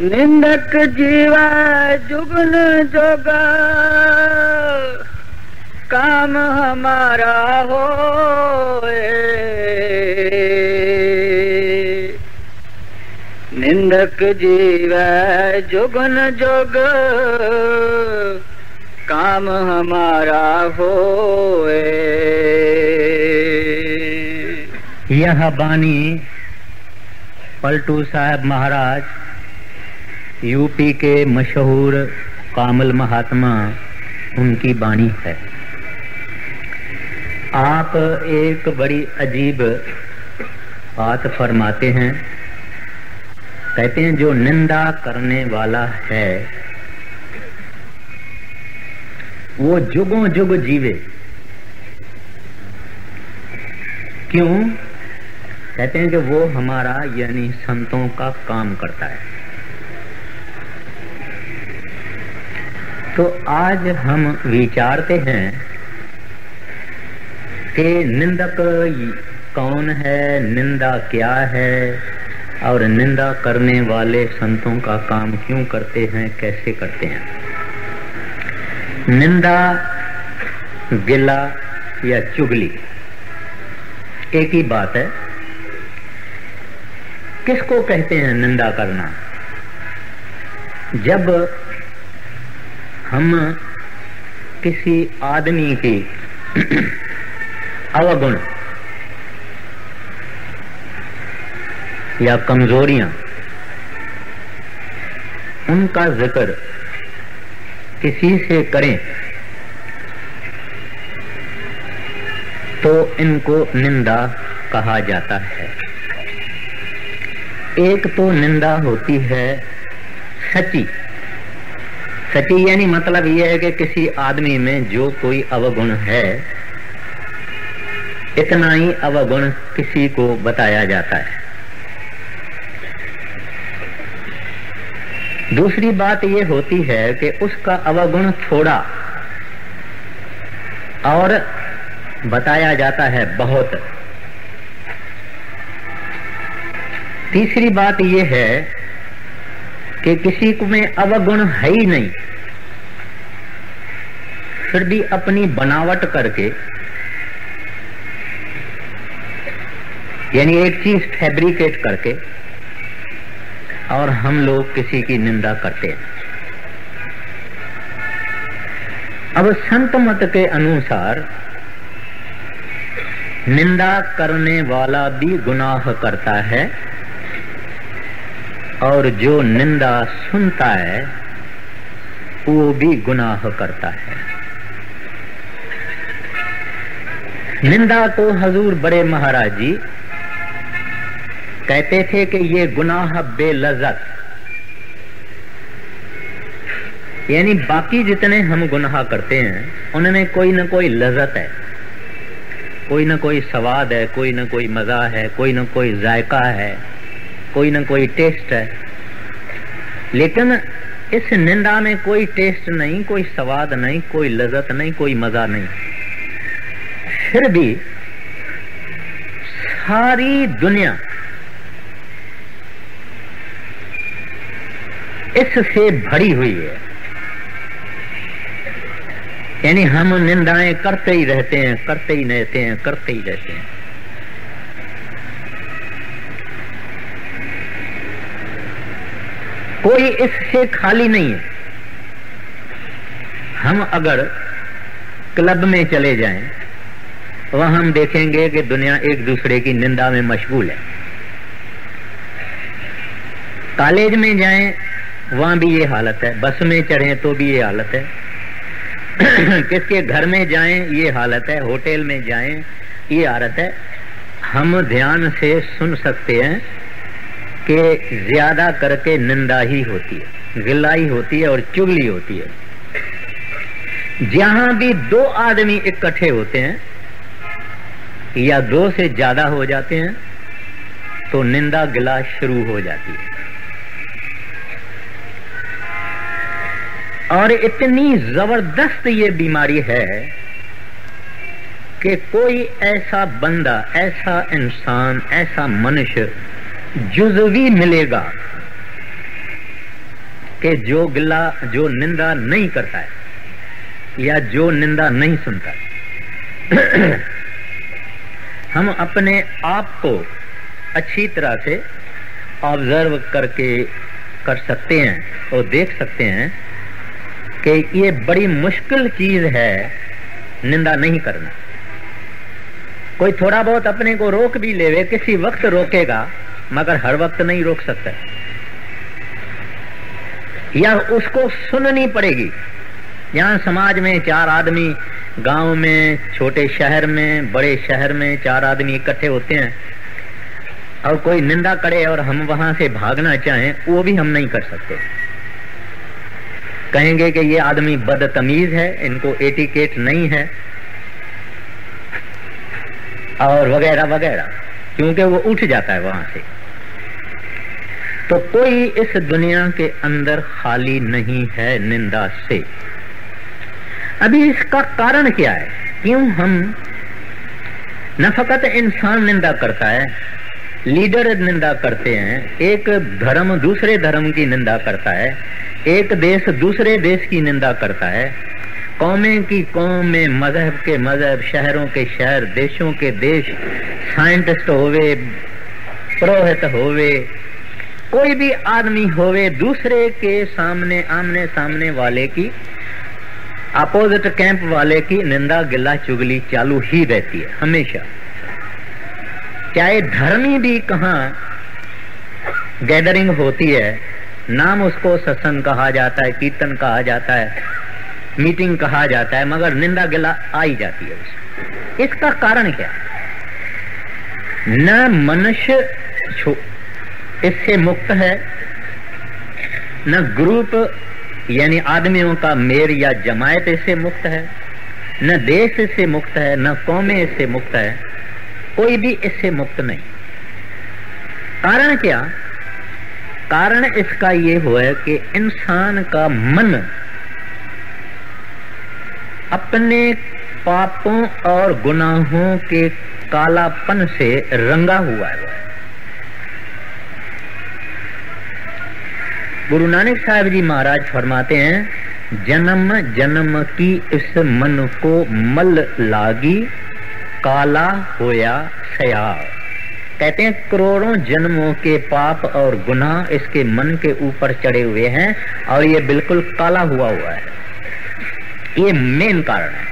निंदक जीवा जुगन जोगा काम हमारा होए। निंदक जीवा जुगन जोग काम हमारा होए। यह बानी पलटू साहब महाराज यूपी के मशहूर कामल महात्मा, उनकी बाणी है। आप एक बड़ी अजीब बात फरमाते हैं। कहते हैं जो निंदा करने वाला है वो जुगों जुग जीवे। क्यों? कहते हैं कि वो हमारा यानी संतों का काम करता है। तो आज हम विचारते हैं कि निंदक कौन है, निंदा क्या है, और निंदा करने वाले संतों का काम क्यों करते हैं, कैसे करते हैं। निंदा, गिला या चुगली एक ही बात है। किसको कहते हैं निंदा करना? जब हम किसी आदमी की अवगुण या कमजोरियां, उनका जिक्र किसी से करें तो इनको निंदा कहा जाता है। एक तो निंदा होती है सच्ची। सच्ची यानी मतलब यह है कि किसी आदमी में जो कोई अवगुण है, इतना ही अवगुण किसी को बताया जाता है। दूसरी बात यह होती है कि उसका अवगुण थोड़ा और बताया जाता है बहुत। तीसरी बात यह है कि किसी को में अवगुण है ही नहीं, फिर भी अपनी बनावट करके, यानी एक चीज फैब्रिकेट करके, और हम लोग किसी की निंदा करते हैं। अब संत मत के अनुसार निंदा करने वाला भी गुनाह करता है और जो निंदा सुनता है वो भी गुनाह करता है। निंदा तो हजूर बड़े महाराज जी कहते थे कि ये गुनाह बेलज़्ज़त, यानी बाकी जितने हम गुनाह करते हैं उनमें कोई न कोई लज़्ज़त है, कोई न कोई स्वाद है, कोई न कोई मजा है, कोई न कोई जायका है, कोई न कोई टेस्ट है। लेकिन इस निंदा में कोई टेस्ट नहीं, कोई स्वाद नहीं, कोई लज़्ज़त नहीं, कोई मजा नहीं। फिर भी सारी दुनिया इससे भरी हुई है, यानी हम निंदाएं करते ही रहते हैं, करते ही रहते हैं, करते ही रहते हैं। कोई इससे खाली नहीं है। हम अगर क्लब में चले जाएं, वहां हम देखेंगे कि दुनिया एक दूसरे की निंदा में मशगूल है। कॉलेज में जाएं, वहां भी ये हालत है। बस में चढ़ें तो भी ये हालत है। किसके घर में जाएं ये हालत है। होटल में जाएं ये हालत है। हम ध्यान से सुन सकते हैं कि ज्यादा करके निंदा ही होती है, गिलाई होती है और चुगली होती है। जहां भी दो आदमी इकट्ठे होते हैं या दो से ज्यादा हो जाते हैं तो निंदा गिला शुरू हो जाती है। और इतनी जबरदस्त ये बीमारी है कि कोई ऐसा बंदा, ऐसा इंसान, ऐसा मनुष्य जुज़वी मिलेगा कि जो निंदा नहीं करता है या जो निंदा नहीं सुनता है। हम अपने आप को अच्छी तरह से ऑब्जर्व कर सकते हैं और देख सकते हैं कि ये बड़ी मुश्किल चीज है निंदा नहीं करना। कोई थोड़ा बहुत अपने को रोक भी लेवे, किसी वक्त रोकेगा, मगर हर वक्त नहीं रोक सकता, या उसको सुननी पड़ेगी। यहाँ समाज में 4 आदमी, गांव में, छोटे शहर में, बड़े शहर में 4 आदमी इकट्ठे होते हैं और कोई निंदा करे और हम वहां से भागना चाहें, वो भी हम नहीं कर सकते। कहेंगे कि ये आदमी बदतमीज है, इनको एटिकेट नहीं है और वगैरह वगैरह, क्योंकि वो उठ जाता है वहां से। तो कोई इस दुनिया के अंदर खाली नहीं है निंदा से। अभी इसका कारण क्या है? क्यों हम न फकत इंसान निंदा करता है, लीडर निंदा करते हैं, एक धर्म दूसरे धर्म की निंदा करता है, एक देश दूसरे देश की निंदा करता है, कौमें की कौमें, मजहब के मजहब, शहरों के शहर, देशों के देश, साइंटिस्ट होवे, पुरोहित होवे, कोई भी आदमी होवे, दूसरे के सामने, आमने सामने वाले की, अपोजिट कैंप वाले की निंदा गिला चुगली चालू ही रहती है हमेशा। चाहे धर्मी भी कहाँ गैदरिंग होती है, नाम उसको सत्संग कहा जाता है, कीर्तन कहा जाता है, मीटिंग कहा जाता है, मगर निंदा गिला आई जाती है उसमें। इसका कारण क्या? न मनुष्य इससे मुक्त है, न ग्रुप यानी आदमियों का मेर या जमायत इससे मुक्त है, न देश इससे मुक्त है, न कौमें इससे मुक्त है, कोई भी इससे मुक्त नहीं। कारण क्या? कारण इसका ये हुआ है कि इंसान का मन अपने पापों और गुनाहों के कालापन से रंगा हुआ है। गुरु नानक साहब जी महाराज फरमाते हैं, जन्म जन्म की इस मन को मल लागी, काला होया सया। कहते हैं करोड़ों जन्मों के पाप और गुनाह इसके मन के ऊपर चढ़े हुए हैं और ये बिल्कुल काला हुआ है। ये मेन कारण है,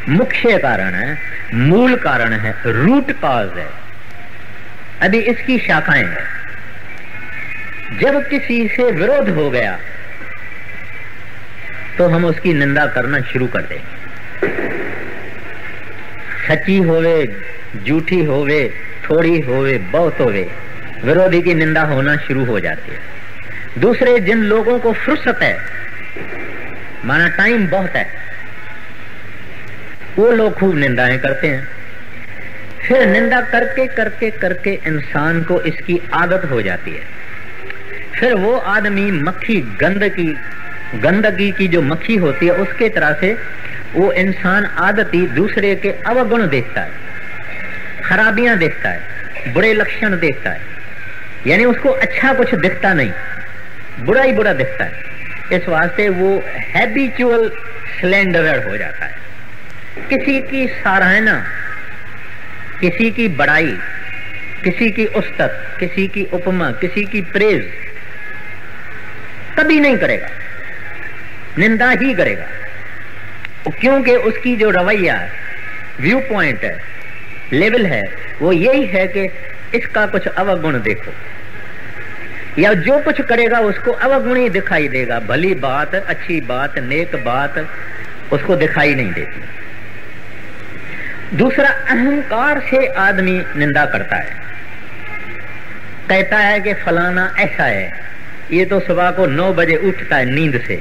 मुख्य कारण है, मूल कारण है, रूट कॉज है। अभी इसकी शाखाएं हैं। जब किसी से विरोध हो गया तो हम उसकी निंदा करना शुरू कर देंगे। सच्ची होवे, झूठी होवे, थोड़ी होवे, बहुत होवे, विरोधी की निंदा होना शुरू हो जाती है। दूसरे जिन लोगों को फुर्सत है, माना टाइम बहुत है, वो लोग खूब निंदाएं करते हैं। फिर निंदा करके करके करके इंसान को इसकी आदत हो जाती है। फिर वो आदमी मक्खी, गंदगी की जो मक्खी होती है उसके तरह से वो इंसान आदती दूसरे के अवगुण देखता है, खराबियां देखता है, बुरे लक्षण देखता है, यानी उसको अच्छा कुछ दिखता नहीं, बुरा ही बुरा दिखता है। इस वास्ते वो हैबिचुअल स्लेंडरर हो जाता है। किसी की सराहना, किसी की बड़ाई, किसी की उस्तत, किसी की उपमा, किसी की प्रेज कभी नहीं करेगा, निंदा ही करेगा। क्योंकि उसकी जो रवैया है, व्यू पॉइंट है, लेवल है, वो यही है कि इसका कुछ अवगुण देखो, या जो कुछ करेगा उसको अवगुण ही दिखाई देगा, भली बात, अच्छी बात, नेक बात उसको दिखाई नहीं देती। दूसरा, अहंकार से आदमी निंदा करता है, कहता है कि फलाना ऐसा है, ये तो सुबह को 9 बजे उठता है नींद से।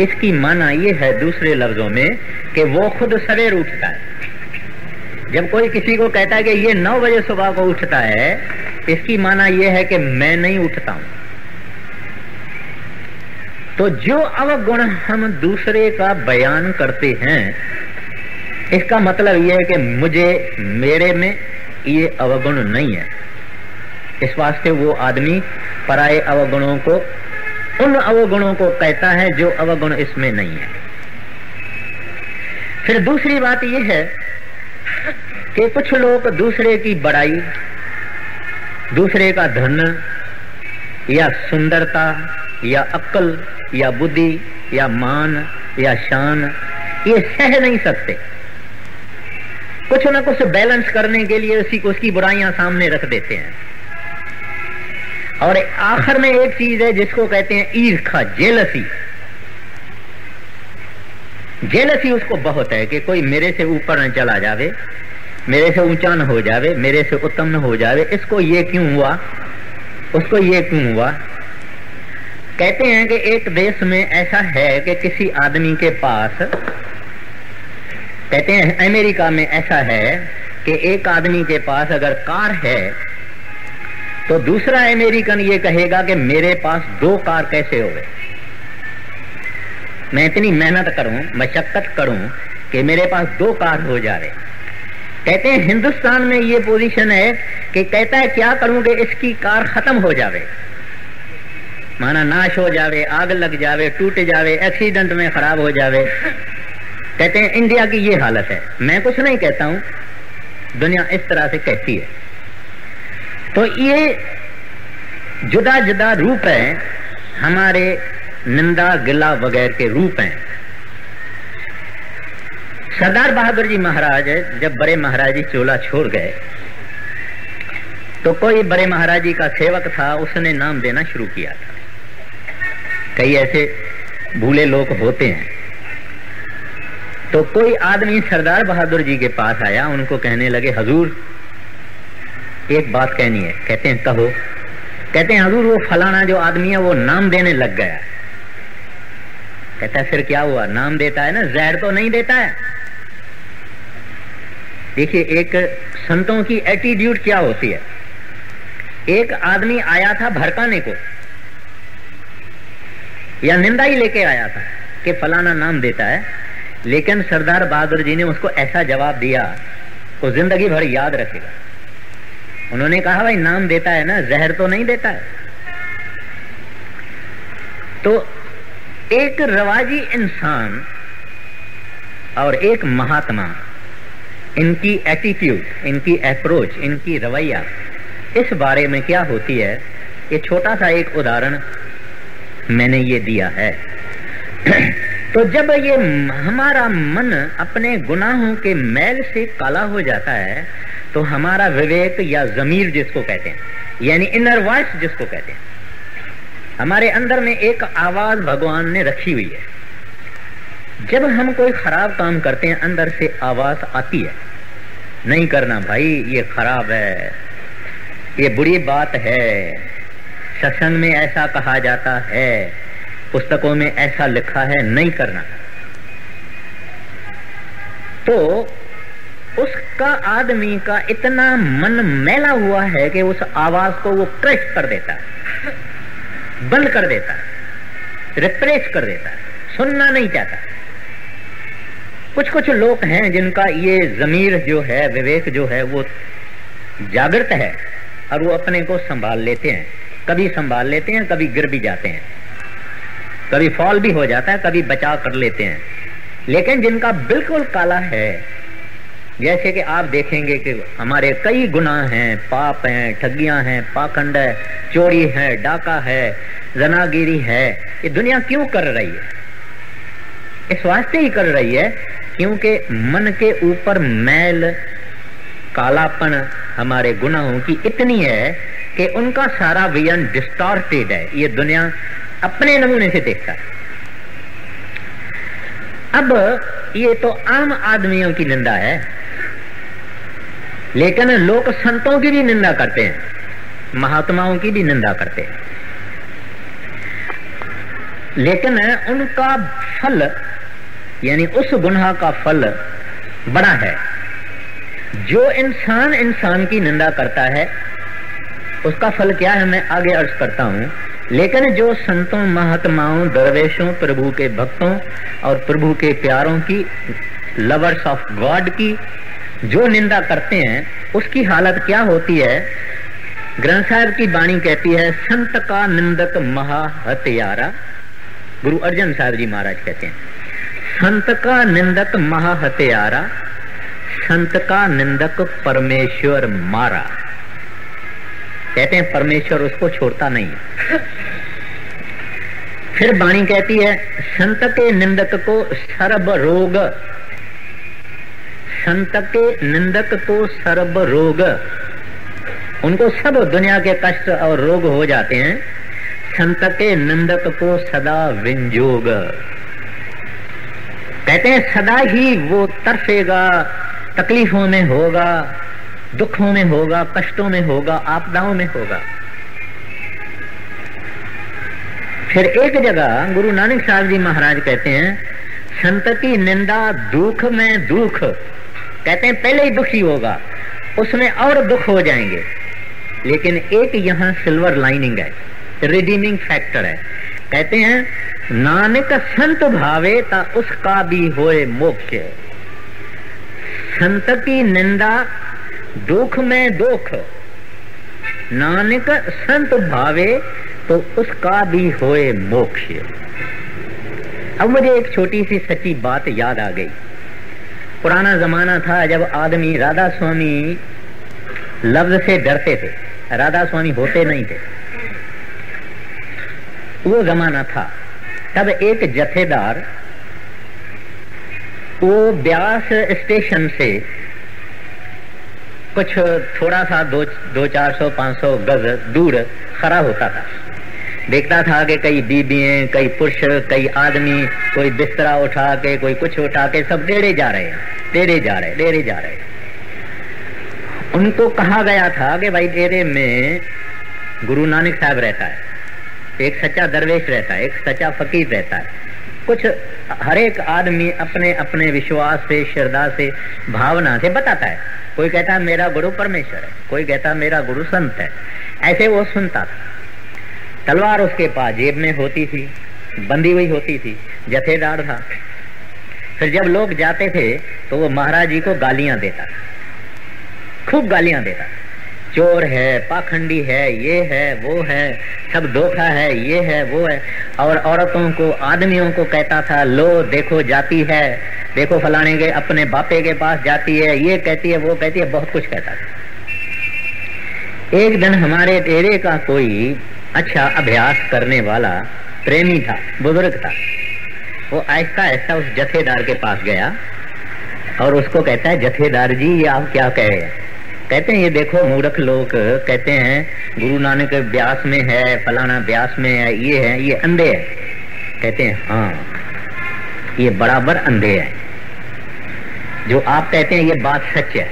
इसकी माना ये है दूसरे लफ्जों में कि वो खुद सवेर उठता है। जब कोई किसी को कहता है कि ये 9 बजे सुबह को उठता है, इसकी माना ये है कि मैं नहीं उठता हूं। तो जो अवगुण हम दूसरे का बयान करते हैं, इसका मतलब यह है कि मुझे, मेरे में ये अवगुण नहीं है। इस वास्ते वो आदमी पराये अवगुणों को उन अवगुणों को कहता है जो अवगुण इसमें नहीं है। फिर दूसरी बात यह है कि कुछ लोग दूसरे की बड़ाई, दूसरे का धन या सुंदरता या अक्ल या बुद्धि या मान या शान ये सह नहीं सकते। कुछ ना कुछ बैलेंस करने के लिए उसकी बुराइयां सामने रख देते हैं। और आखिर में एक चीज है जिसको कहते हैं ईर्ष्या, जेलसी। जेलसी उसको बहुत है कि कोई मेरे से ऊपर न चला जावे, मेरे से ऊंचा न हो जावे, मेरे से उत्तम न हो जावे। इसको ये क्यों हुआ, उसको ये क्यों हुआ। कहते हैं कि एक देश में ऐसा है कि किसी आदमी के पास, कहते हैं अमेरिका में ऐसा है कि एक आदमी के पास अगर कार है तो दूसरा अमेरिकन ये कहेगा कि मेरे पास 2 कार कैसे हो गए। मैं इतनी मेहनत करूं, मशक्कत करूं कि मेरे पास 2 कार हो जा रहे। कहते हैं हिंदुस्तान में ये पोजीशन है कि कहता है क्या करूं कि इसकी कार खत्म हो जावे, माना नाश हो जावे, आग लग जावे, टूट जावे, एक्सीडेंट में खराब हो जावे। कहते हैं इंडिया की ये हालत है। मैं कुछ नहीं कहता हूं, दुनिया इस तरह से कहती है। तो ये जुदा जुदा रूप है, हमारे निंदा गिला वगैरह के रूप हैं। सरदार बहादुर जी महाराज जब बड़े महाराज जी चोला छोड़ गए तो कोई बड़े महाराज जी का सेवक था, उसने नाम देना शुरू किया था। कई ऐसे भूले लोग होते हैं। तो कोई आदमी सरदार बहादुर जी के पास आया, उनको कहने लगे हुजूर एक बात कहनी है। कहते हैं कहो। कहते हैं हुजूर वो फलाना जो आदमी है वो नाम देने लग गया। कहता है फिर क्या हुआ, नाम देता है ना, जहर तो नहीं देता है। देखिए एक संतों की एटीट्यूड क्या होती है। एक आदमी आया था भड़काने को या निंदा ही लेके आया था कि फलाना नाम देता है, लेकिन सरदार बहादुर जी ने उसको ऐसा जवाब दिया वो जिंदगी भर याद रखेगा। उन्होंने कहा भाई नाम देता है ना, जहर तो नहीं देता है। तो एक रवाजी इंसान और एक महात्मा, इनकी एटीट्यूड, इनकी अप्रोच, इनकी रवैया इस बारे में क्या होती है, ये छोटा सा एक उदाहरण मैंने ये दिया है। तो जब ये हमारा मन अपने गुनाहों के मैल से काला हो जाता है तो हमारा विवेक या ज़मीर जिसको कहते हैं, यानी इनर वॉइस जिसको कहते हैं, हमारे अंदर में एक आवाज भगवान ने रखी हुई है। जब हम कोई खराब काम करते हैं अंदर से आवाज आती है, नहीं करना भाई, ये खराब है, ये बुरी बात है, सत्संग में ऐसा कहा जाता है, पुस्तकों में ऐसा लिखा है, नहीं करना। तो उसका आदमी का इतना मन मैला हुआ है कि उस आवाज को वो क्रश कर देता है, बंद कर देता है, रिप्रेस कर देता है, सुनना नहीं चाहता। कुछ कुछ लोग हैं जिनका ये ज़मीर जो है, विवेक जो है वो जागृत है और वो अपने को संभाल लेते हैं। कभी संभाल लेते हैं, कभी गिर भी जाते हैं, कभी फॉल भी हो जाता है, कभी बचाव कर लेते हैं। लेकिन जिनका बिल्कुल काला है, जैसे कि आप देखेंगे कि हमारे कई गुनाह हैं, पाप हैं, ठगियां हैं, पाखंड है, चोरी है, डाका है, जनागिरी है। ये दुनिया क्यों कर रही है? इस वास्ते ही कर रही है क्योंकि मन के ऊपर मैल, कालापन हमारे गुनाहों की इतनी है कि उनका सारा विजन डिस्टॉर्टेड है। ये दुनिया अपने नमूने से देखता है। अब ये तो आम आदमियों की निंदा है, लेकिन लोग संतों की भी निंदा करते हैं, महात्माओं की भी निंदा करते हैं, लेकिन उनका फल यानी उस गुनाह का फल बड़ा है। जो इंसान इंसान की निंदा करता है उसका फल क्या है मैं आगे अर्ज करता हूं, लेकिन जो संतों, महात्माओं, दरवेशों, प्रभु के भक्तों और प्रभु के प्यारों की, लवर्स ऑफ गॉड की जो निंदा करते हैं, उसकी हालत क्या होती है ग्रंथ साहब की वाणी कहती है, संत का निंदक महा हत्यारा। गुरु अर्जन साहब जी महाराज कहते हैं, संत का निंदक महा हत्यारा, संत का निंदक परमेश्वर मारा। कहते हैं परमेश्वर उसको छोड़ता नहीं है। फिर वाणी कहती है, संत के निंदक को सर्व रोग, संत के निंदक को सर्व रोग, उनको सब दुनिया के कष्ट और रोग हो जाते हैं। संत के निंदक को सदा विंजोग, कहते हैं सदा ही वो तरसेगा, तकलीफों में होगा, दुखों में होगा, कष्टों में होगा, आपदाओं में होगा। फिर एक जगह गुरु नानक साहब जी महाराज कहते हैं, संत की निंदा दुख में दुख, कहते हैं पहले ही दुखी होगा, उसमें और दुख हो जाएंगे, लेकिन एक यहाँ सिल्वर लाइनिंग है, रिडीमिंग फैक्टर है। कहते हैं नानक संत भावे ता उसका भी होए मोक्ष। संत की निंदा दुख में दुख, नानक संत भावे तो उसका भी होए मोक्ष। अब मुझे एक छोटी सी सच्ची बात याद आ गई। पुराना जमाना था जब आदमी राधा स्वामी लफ्ज से डरते थे, राधा स्वामी होते नहीं थे, वो जमाना था। तब एक जथेदार वो ब्यास स्टेशन से कुछ थोड़ा सा 200-400-500 गज दूर खड़ा होता था। देखता था कि कई बीबियां, कई पुरुष, कई आदमी, कोई बिस्तरा उठा के, कोई कुछ उठा के, सब डेरे जा रहे हैं, डेरे जा रहे, डेरे जा रहे। उनको कहा गया था कि भाई डेरे में गुरु नानक साहब रहता है, एक सच्चा दरवेश रहता है, एक सच्चा फकीर रहता है। कुछ हर एक आदमी अपने अपने विश्वास से, श्रद्धा से, भावना से बताता है। कोई कहता है मेरा गुरु परमेश्वर है, कोई कहता है मेरा गुरु संत है। ऐसे वो सुनता था। तलवार उसके पास जेब में होती थी, बंधी हुई होती थी, जथेदार था। फिर जब लोग जाते थे तो वो महाराज जी को गालियां देता, खूब गालियां देता। चोर है, पाखंडी है, ये है, वो है, सब धोखा है, ये है, वो है। और औरतों को, आदमियों को कहता था, लो देखो जाती है, देखो फलाने के अपने बापे के पास जाती है, ये कहती है, वो कहती है, बहुत कुछ कहता था। एक दिन हमारे डेरे का कोई अच्छा अभ्यास करने वाला प्रेमी था, बुजुर्ग था। वो आहिस्ता आहिस्ता उस जथेदार के पास गया और उसको कहता है, जथेदार जी ये आप क्या कह रहे हैं? कहते हैं ये देखो मूर्ख लोग कहते हैं गुरु नानक ब्यास में है, फलाना ब्यास में है, ये अंधे है। कहते हैं हाँ ये बराबर अंधे है, जो आप कहते हैं ये बात सच है।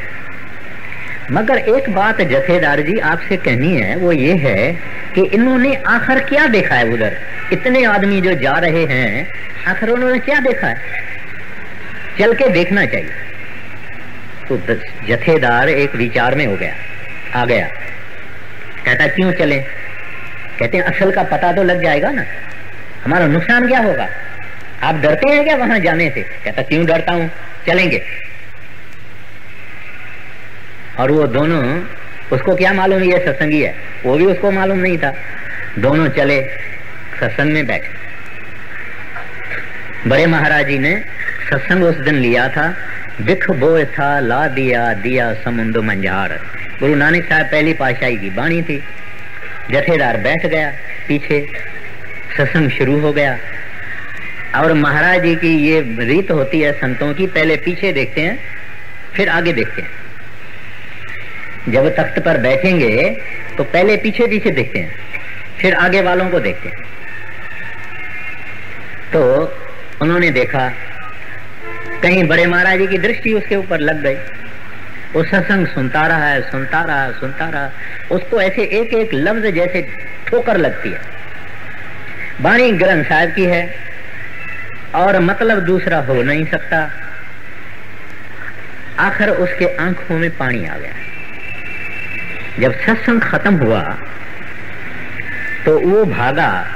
मगर एक बात जथेदार जी आपसे कहनी है, वो ये है कि इन्होंने आखिर क्या देखा है उधर? इतने आदमी जो जा रहे हैं, आखिर उन्होंने क्या देखा है? चल के देखना चाहिए। तो जथेदार एक विचार में हो गया, आ गया। कहता क्यों चले? कहते हैं असल का पता तो लग जाएगा ना, हमारा नुकसान क्या होगा? आप डरते हैं क्या वहां जाने से? कहता क्यों डरता हूं, चलेंगे। और वो दोनों, उसको क्या मालूम ये सत्संगी है, वो भी उसको मालूम नहीं था। दोनों चले सत्संग में बैठे। बड़े महाराज जी ने सत्संग उस दिन लिया था, बिख बोए था ला दिया दिया समुद्र मंझार। गुरु नानक साहब पहली पातशाही की बाणी थी। जथेदार बैठ गया पीछे, सत्संग शुरू हो गया। और महाराज जी की ये रीत होती है संतों की, पहले पीछे देखते हैं फिर आगे देखते हैं। जब तख्त पर बैठेंगे तो पहले पीछे पीछे देखते हैं, फिर आगे वालों को देखते हैं। तो उन्होंने देखा कहीं बड़े महाराज जी की दृष्टि उसके ऊपर लग गई। वो सत्संग सुनता रहा है, सुनता रहा, सुनता रहा। उसको ऐसे एक एक लफ्ज जैसे ठोकर लगती है। बाणी ग्रंथ साहब की है और मतलब दूसरा हो नहीं सकता। आखिर उसके आंखों में पानी आ गया। जब सत्संग खत्म हुआ तो वो भागा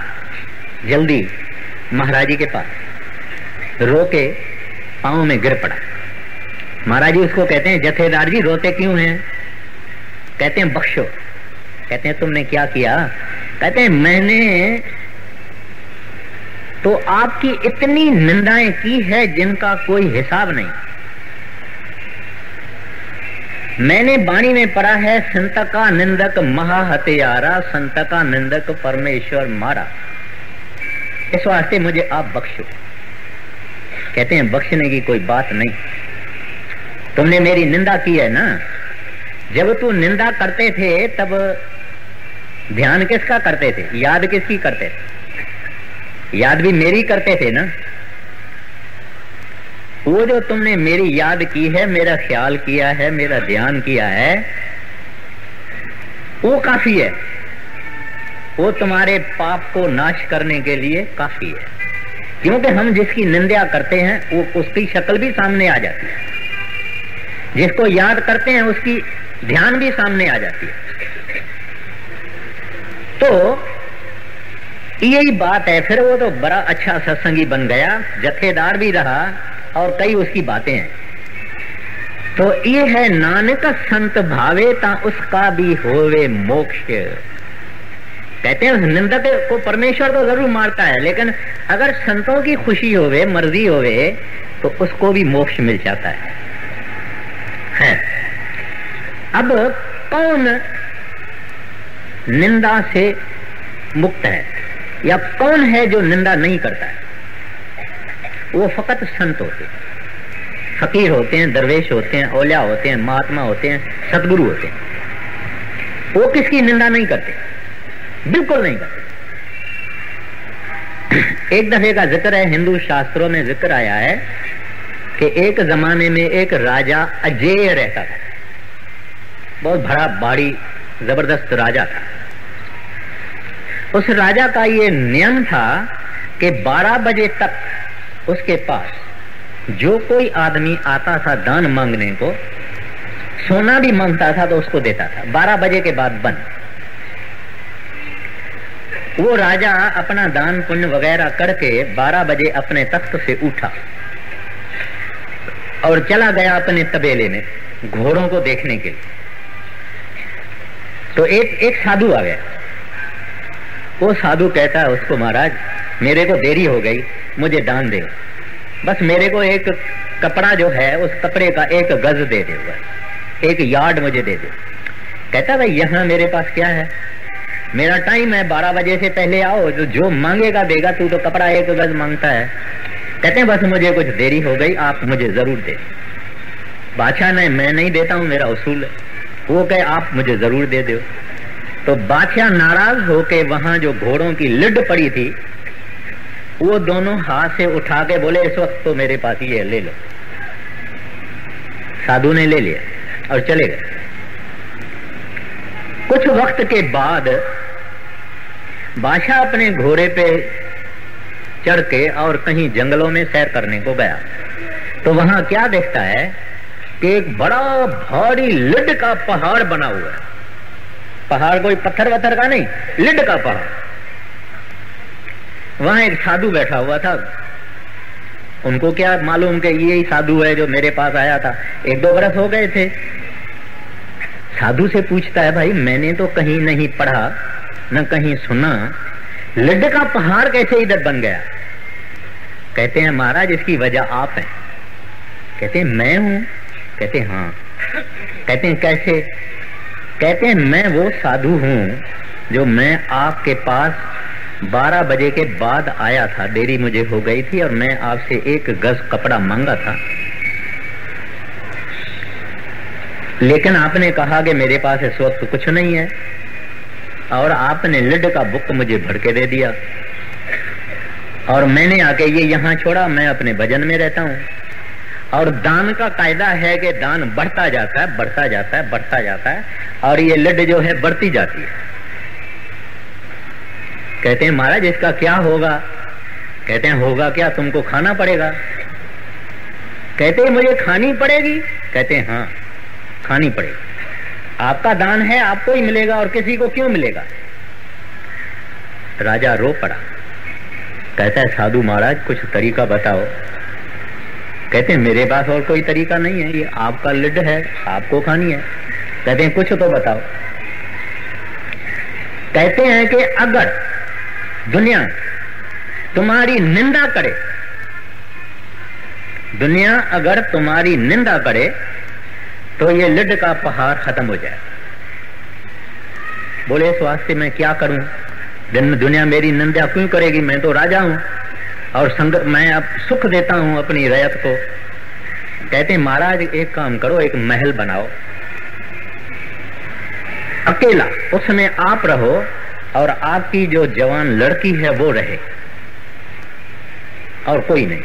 जल्दी महाराज जी के पास, रो के पांव में गिर पड़ा। महाराज जी उसको कहते हैं जथेदार जी रोते क्यों हैं? कहते हैं बख्शो, कहते हैं तुमने क्या किया? कहते हैं मैंने तो आपकी इतनी निंदाएं की है जिनका कोई हिसाब नहीं। मैंने वाणी में पढ़ा है, संत का निंदक महा हत्यारा, संत का निंदक परमेश्वर मारा। इस वास्ते मुझे आप बख्शो। कहते हैं बख्शने की कोई बात नहीं, तुमने मेरी निंदा की है ना। जब तू निंदा करते थे तब ध्यान किसका करते थे, याद किसकी करते थे? याद भी मेरी करते थे ना। वो जो तुमने मेरी याद की है, मेरा ख्याल किया है, मेरा ध्यान किया है, वो काफी है। वो तुम्हारे पाप को नाश करने के लिए काफी है। क्योंकि हम जिसकी निंदा करते हैं वो उसकी शक्ल भी सामने आ जाती है, जिसको याद करते हैं उसकी ध्यान भी सामने आ जाती है। तो यही बात है। फिर वो तो बड़ा अच्छा सत्संगी बन गया, जथेदार भी रहा और कई उसकी बातें हैं। तो ये है नानक संत भावे ता उसका भी होवे मोक्ष। कहते हैं निंदक को परमेश्वर तो जरूर मारता है, लेकिन अगर संतों की खुशी होवे, मर्जी होवे, तो उसको भी मोक्ष मिल जाता है। अब कौन निंदा से मुक्त है या कौन है जो निंदा नहीं करता है? वो फकत संत होते हैं, फकीर होते हैं, दरवेश होते हैं, औलिया होते हैं, महात्मा होते हैं, सतगुरु होते हैं। वो किसकी निंदा नहीं करते, बिल्कुल नहीं करते। एक दफे का जिक्र है, हिंदू शास्त्रों में जिक्र आया है कि एक जमाने में एक राजा अजेय रहता था। बहुत बड़ा भारी जबरदस्त राजा था। उस राजा का ये नियम था कि 12 बजे तक उसके पास जो कोई आदमी आता था दान मांगने को, सोना भी मांगता था तो उसको देता था। 12 बजे के बाद बंद। वो राजा अपना दान पुण्य वगैरह करके 12 बजे अपने तख्त से उठा और चला गया अपने तबेले में घोड़ों को देखने के लिए। तो एक साधु आ गया। वो साधु कहता है उसको, महाराज मेरे को देरी हो गई, मुझे दान दे, बस मेरे को एक कपड़ा जो है उस कपड़े का 1 गज दे दे, 1 यार्ड मुझे दे दे। कहता भाई यहाँ मेरे पास क्या है, मेरा टाइम है, 12 बजे से पहले आओ, जो मांगेगा देगा, तू तो कपड़ा 1 गज मांगता है। कहते हैं बस मुझे कुछ देरी हो गई, आप मुझे जरूर दे। बादशाह ने, मैं नहीं देता हूँ, मेरा उसूल है। वो कहे आप मुझे जरूर दे दो। तो बादशाह नाराज होके वहां जो घोड़ों की लिड पड़ी थी वो दोनों हाथ से उठा के बोले इस वक्त तो मेरे पास ही है, ले लो। साधु ने ले लिया और चले गए। कुछ वक्त के बाद बादशाह अपने घोड़े पे चढ़ के और कहीं जंगलों में सैर करने को गया। तो वहां क्या देखता है कि एक बड़ा भारी लिड का पहाड़ बना हुआ है। पहाड़ कोई पत्थर वत्थर का नहीं, लिड का पहाड़। वहां एक साधु बैठा हुआ था। उनको क्या मालूम कि यही साधु है जो मेरे पास आया था, 1-2 बरस हो गए थे। साधु से पूछता है, भाई मैंने तो कहीं नहीं पढ़ा न कहीं सुना, लिड का पहाड़ कैसे इधर बन गया? कहते हैं महाराज इसकी वजह आप हैं। कहते हैं मैं हूं? कहते हैं हाँ। कहते हैं कैसे? कहते हैं मैं वो साधु हूं जो मैं आपके पास 12 बजे के बाद आया था, देरी मुझे हो गई थी और मैं आपसे 1 गज कपड़ा मांगा था, लेकिन आपने कहा कि मेरे पास इस वक्त कुछ नहीं है और आपने लिड का बुक मुझे भर के दे दिया और मैंने आके ये यहाँ छोड़ा। मैं अपने भजन में रहता हूँ और दान का कायदा है कि दान बढ़ता जाता है, बढ़ता जाता है, बढ़ता जाता है और ये लिड जो है बढ़ती जाती है। कहते हैं महाराज इसका क्या होगा? कहते हैं होगा क्या, तुमको खाना पड़ेगा। कहते हैं मुझे खानी पड़ेगी? कहते हैं हाँ खानी पड़ेगी। आपका दान है, आपको ही मिलेगा और किसी को क्यों मिलेगा? राजा रो पड़ा। कहता है साधु महाराज कुछ तरीका बताओ। कहते हैं मेरे पास और कोई तरीका नहीं है, ये आपका लिड है, आपको खानी है। कहते हैं कुछ तो बताओ। कहते हैं कि अगर दुनिया तुम्हारी निंदा करे, दुनिया अगर तुम्हारी निंदा करे तो ये लिड का पहाड़ खत्म हो जाए। बोले इस वास्ते मैं क्या करूं, दुनिया मेरी निंदा क्यों करेगी, मैं तो राजा हूं और मैं अब सुख देता हूं अपनी रयत को। कहते हैं महाराज एक काम करो, एक महल बनाओ अकेला, उसमें आप रहो और आपकी जो जवान लड़की है वो रहे और कोई नहीं।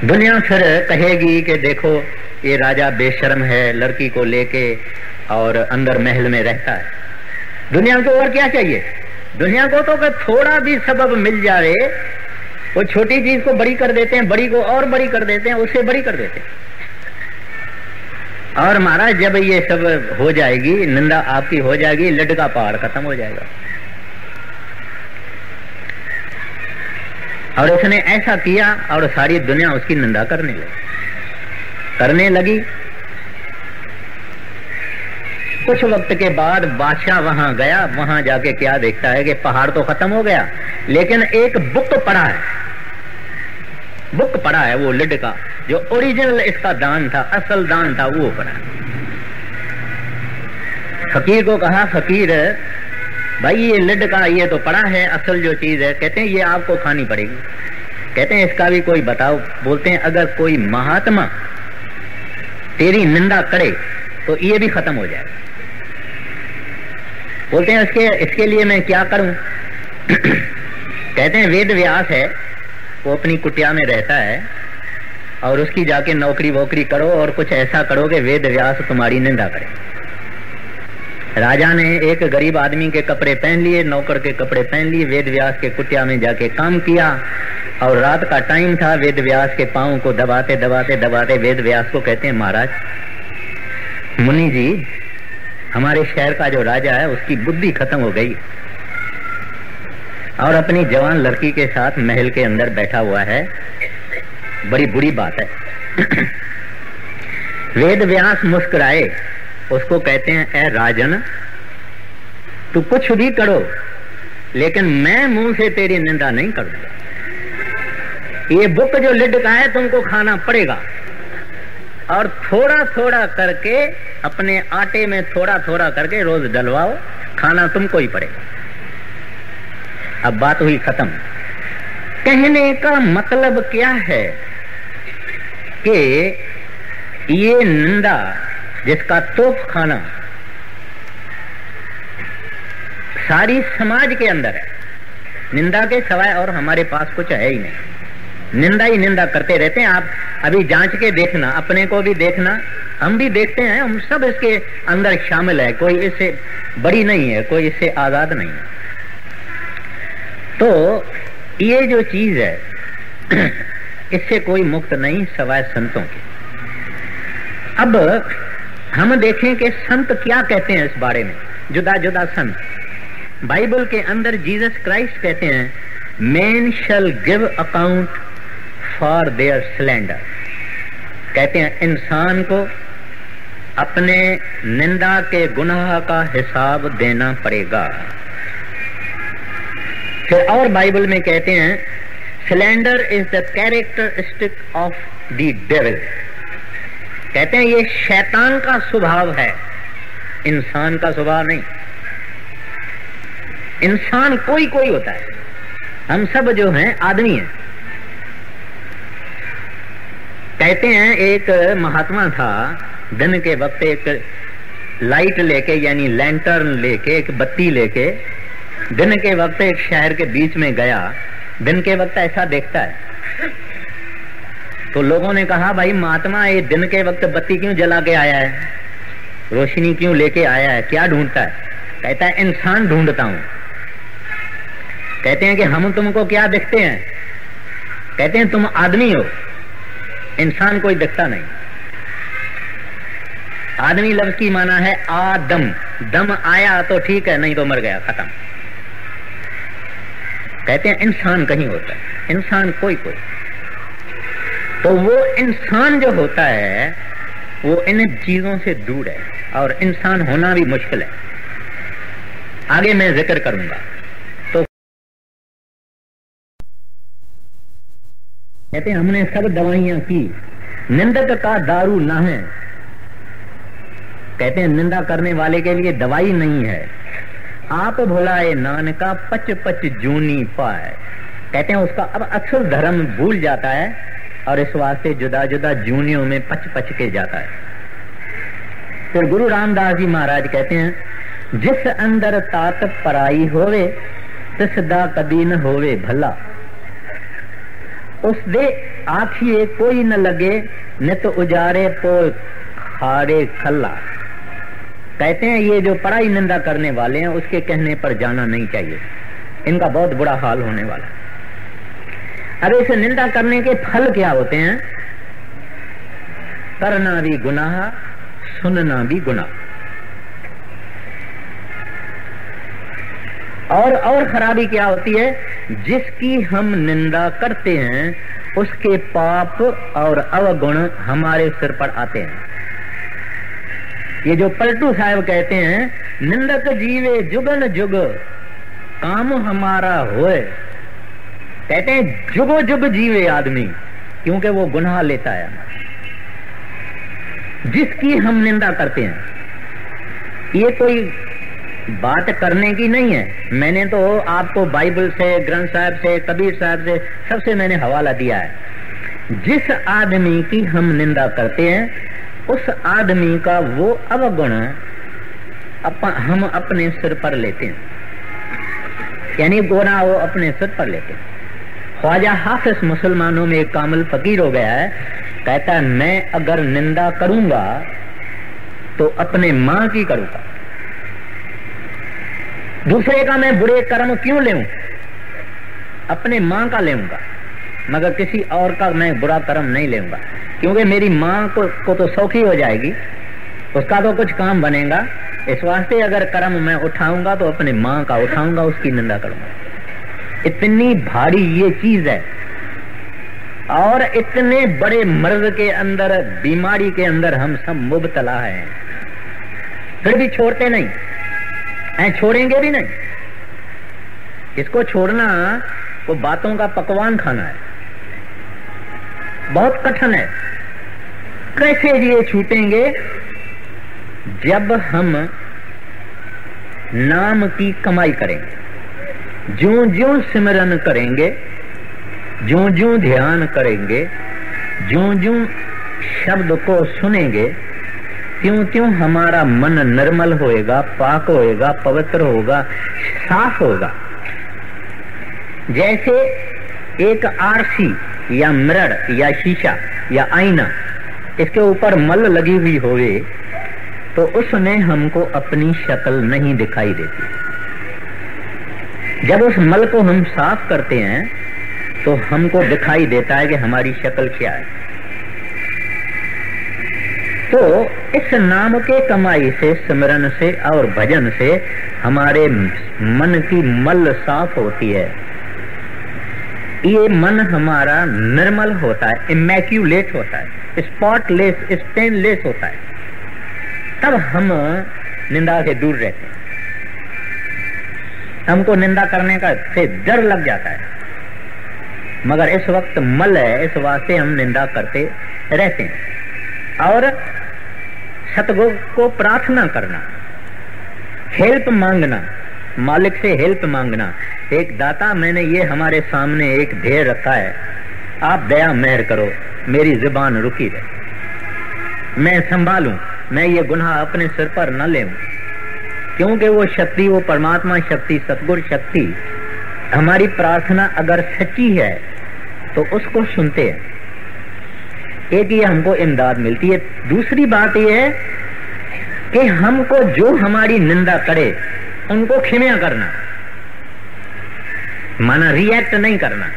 दुनिया फिर कहेगी कि देखो ये राजा बेशर्म है, लड़की को लेके और अंदर महल में रहता है। दुनिया को और क्या चाहिए? दुनिया को तो थोड़ा भी सबब मिल जाए, वो छोटी चीज को बड़ी कर देते हैं, बड़ी को और बड़ी कर देते हैं, उससे बड़ी कर देते हैं। और महाराज जब ये सब हो जाएगी, निंदा आपकी हो जाएगी, लड का पहाड़ खत्म हो जाएगा। और उसने ऐसा किया और सारी दुनिया उसकी निंदा करने लगी। कुछ वक्त के बाद बादशाह वहां गया, वहां जाके क्या देखता है कि पहाड़ तो खत्म हो गया, लेकिन एक बुक पड़ा है वो लिड का, जो ओरिजिनल इसका दान था, असल दान था, वो पड़ा। फकीर को कहा, फकीर भाई ये लिड का ये तो पड़ा है, असल जो चीज है, कहते हैं ये आपको खानी पड़ेगी। कहते हैं इसका भी कोई बताओ। बोलते हैं अगर कोई महात्मा तेरी निंदा करे तो ये भी खत्म हो जाए। बोलते हैं इसके लिए मैं क्या करूं? कहते हैं वेद व्यास है, वो अपनी कुटिया में रहता है और उसकी जाके नौकरी वोकरी करो और कुछ ऐसा करो कि वेद व्यास तुम्हारी निंदा करे। राजा ने एक गरीब आदमी के कपड़े पहन लिए, नौकर के कपड़े पहन लिए, वेद व्यास के कुटिया में जाके काम किया और रात का टाइम था। वेद व्यास के पांव को दबाते दबाते दबाते वेद व्यास को कहते हैं महाराज, मुनि जी हमारे शहर का जो राजा है उसकी बुद्धि खत्म हो गई और अपनी जवान लड़की के साथ महल के अंदर बैठा हुआ है, बड़ी बुरी बात है। वेद व्यास मुस्कुराए, उसको कहते हैं ए राजन, तू कुछ भी करो लेकिन मैं मुंह से तेरी निंदा नहीं करूंगा। ये बुक जो लिड का है तुमको खाना पड़ेगा और थोड़ा थोड़ा करके अपने आटे में थोड़ा थोड़ा करके रोज डलवाओ, खाना तुमको ही पड़ेगा। अब बात हुई खत्म। कहने का मतलब क्या है कि ये निंदा जिसका तोप खाना सारी समाज के अंदर है, निंदा के सिवाय और हमारे पास कुछ है ही नहीं। निंदा ही निंदा करते रहते हैं। आप अभी जांच के देखना, अपने को भी देखना, हम भी देखते हैं, हम सब इसके अंदर शामिल है, कोई इससे बड़ी नहीं है, कोई इससे आजाद नहीं है। तो ये जो चीज है इससे कोई मुक्त नहीं सिवाय संतों के। अब हम देखें कि संत क्या कहते हैं इस बारे में, जुदा जुदा संत। बाइबल के अंदर जीसस क्राइस्ट कहते हैं man shell give account for their slander. कहते हैं इंसान को अपने निंदा के गुनाह का हिसाब देना पड़ेगा। फिर और बाइबल में कहते हैं slander is the characteristic of the devil. कहते हैं ये शैतान का स्वभाव है, इंसान का स्वभाव नहीं। इंसान कोई कोई होता है, हम सब जो हैं आदमी हैं। कहते हैं एक महात्मा था, दिन के वक्त एक लाइट लेके यानी लैंटर्न लेके, एक बत्ती लेके दिन के वक्त एक शहर के बीच में गया। दिन के वक्त ऐसा देखता है तो लोगों ने कहा भाई महात्मा ये दिन के वक्त बत्ती क्यों जला के आया है, रोशनी क्यों लेके आया है, क्या ढूंढता है? कहता है इंसान ढूंढता हूं। कहते हैं कि हम तुमको क्या दिखते हैं? कहते हैं तुम आदमी हो, इंसान कोई दिखता नहीं। आदमी लफ्ज की माना है आदम, दम आया तो ठीक है, नहीं तो मर गया, खत्म। कहते हैं इंसान कहीं होता है, इंसान कोई कोई। तो वो इंसान जो होता है वो इन चीजों से दूर है और इंसान होना भी मुश्किल है। आगे मैं जिक्र करूंगा। तो कहते हैं हमने सब दवाइयां की, निंदक का दारू ना है। कहते हैं निंदा करने वाले के लिए दवाई नहीं है। आप भुलाए नानका पच पच जूनी पाए। कहते हैं उसका अब अक्सर धर्म भूल जाता है और इस वास्ते जुदा जुदा जूनियों में पच पच के जाता है। फिर गुरु रामदास जी महाराज कहते हैं जिस अंदर तात पराई होवे तिसदा कदी न होवे भला। उस दे आखिए कोई न लगे नित उजारे पोल खारे खल्ला। कहते हैं ये जो पराई निंदा करने वाले हैं उसके कहने पर जाना नहीं चाहिए, इनका बहुत बुरा हाल होने वाला है। अब इसे निंदा करने के फल क्या होते हैं? करना भी गुनाह, सुनना भी गुनाह। और खराबी क्या होती है? जिसकी हम निंदा करते हैं उसके पाप और अवगुण हमारे सिर पर आते हैं। ये जो पलटू साहब कहते हैं निंदक जीवे जुगन जुग काम हमारा होए। कहते हैं जुगो जुग जीवे आदमी, क्योंकि वो गुनाह लेता है। जिसकी हम निंदा करते हैं, ये कोई बात करने की नहीं है। मैंने तो आपको बाइबल से, ग्रंथ साहब से, कबीर साहब से, सबसे मैंने हवाला दिया है। जिस आदमी की हम निंदा करते हैं उस आदमी का वो अवगुण हम अपने सिर पर लेते हैं, यानी गुनाह वो अपने सिर पर लेते हैं। ख्वाजा हाफिज मुसलमानों में एक कामिल फकीर हो गया है, कहता है मैं अगर निंदा करूंगा तो अपने मां की करूंगा, दूसरे का मैं बुरे कर्म क्यों लेऊं, अपने मां का लेऊंगा, मगर किसी और का मैं बुरा कर्म नहीं लेऊंगा, क्योंकि मेरी मां को तो सौखी हो जाएगी, उसका तो कुछ काम बनेगा। इस वास्ते अगर कर्म मैं उठाऊंगा तो अपने मां का उठाऊंगा, उसकी निंदा करूंगा। इतनी भारी ये चीज है और इतने बड़े मर्ज के अंदर, बीमारी के अंदर हम सब मुब्तला हैं, फिर भी छोड़ते नहीं, छोड़ेंगे भी नहीं। इसको छोड़ना वो बातों का पकवान खाना है, बहुत कठिन है। कैसे ये छूटेंगे? जब हम नाम की कमाई करेंगे, ज्यों ज्यों सिमरन करेंगे, ज्यों ज्यों ध्यान करेंगे, ज्यों ज्यों शब्द को सुनेंगे, त्यों त्यों हमारा मन निर्मल होएगा, पाक होएगा, पवित्र होगा, साफ होगा। जैसे एक आरसी या मिरर या शीशा या आईना, इसके ऊपर मल लगी हुई होवे तो उसमें हमको अपनी शक्ल नहीं दिखाई देती। जब उस मल को हम साफ करते हैं तो हमको दिखाई देता है कि हमारी शक्ल क्या है। तो इस नाम के कमाई से, सिमरन से और भजन से हमारे मन की मल साफ होती है। ये मन हमारा निर्मल होता है, इमैक्यूलेट होता है, स्पॉटलेस, स्टेनलेस होता है। तब हम निंदा से दूर रहते हैं। हमको निंदा करने का से डर लग जाता है, मगर इस वक्त मल है, इस वास्ते हम निंदा करते रहते हैं। और सतगुरु को प्रार्थना करना, हेल्प मांगना, मालिक से हेल्प मांगना। एक दाता, मैंने ये हमारे सामने एक ढेर रखा है, आप दया मेहर करो, मेरी जुबान रुकी रहे, मैं संभालूं, मैं ये गुनाह अपने सिर पर न लेऊं, क्योंकि वो शक्ति, वो परमात्मा शक्ति, सतगुरु शक्ति, हमारी प्रार्थना अगर सच्ची है तो उसको सुनते हैं। एक ये हमको इमदाद मिलती है। दूसरी बात यह है कि हमको जो हमारी निंदा करे उनको क्षमा करना, माना रिएक्ट नहीं करना।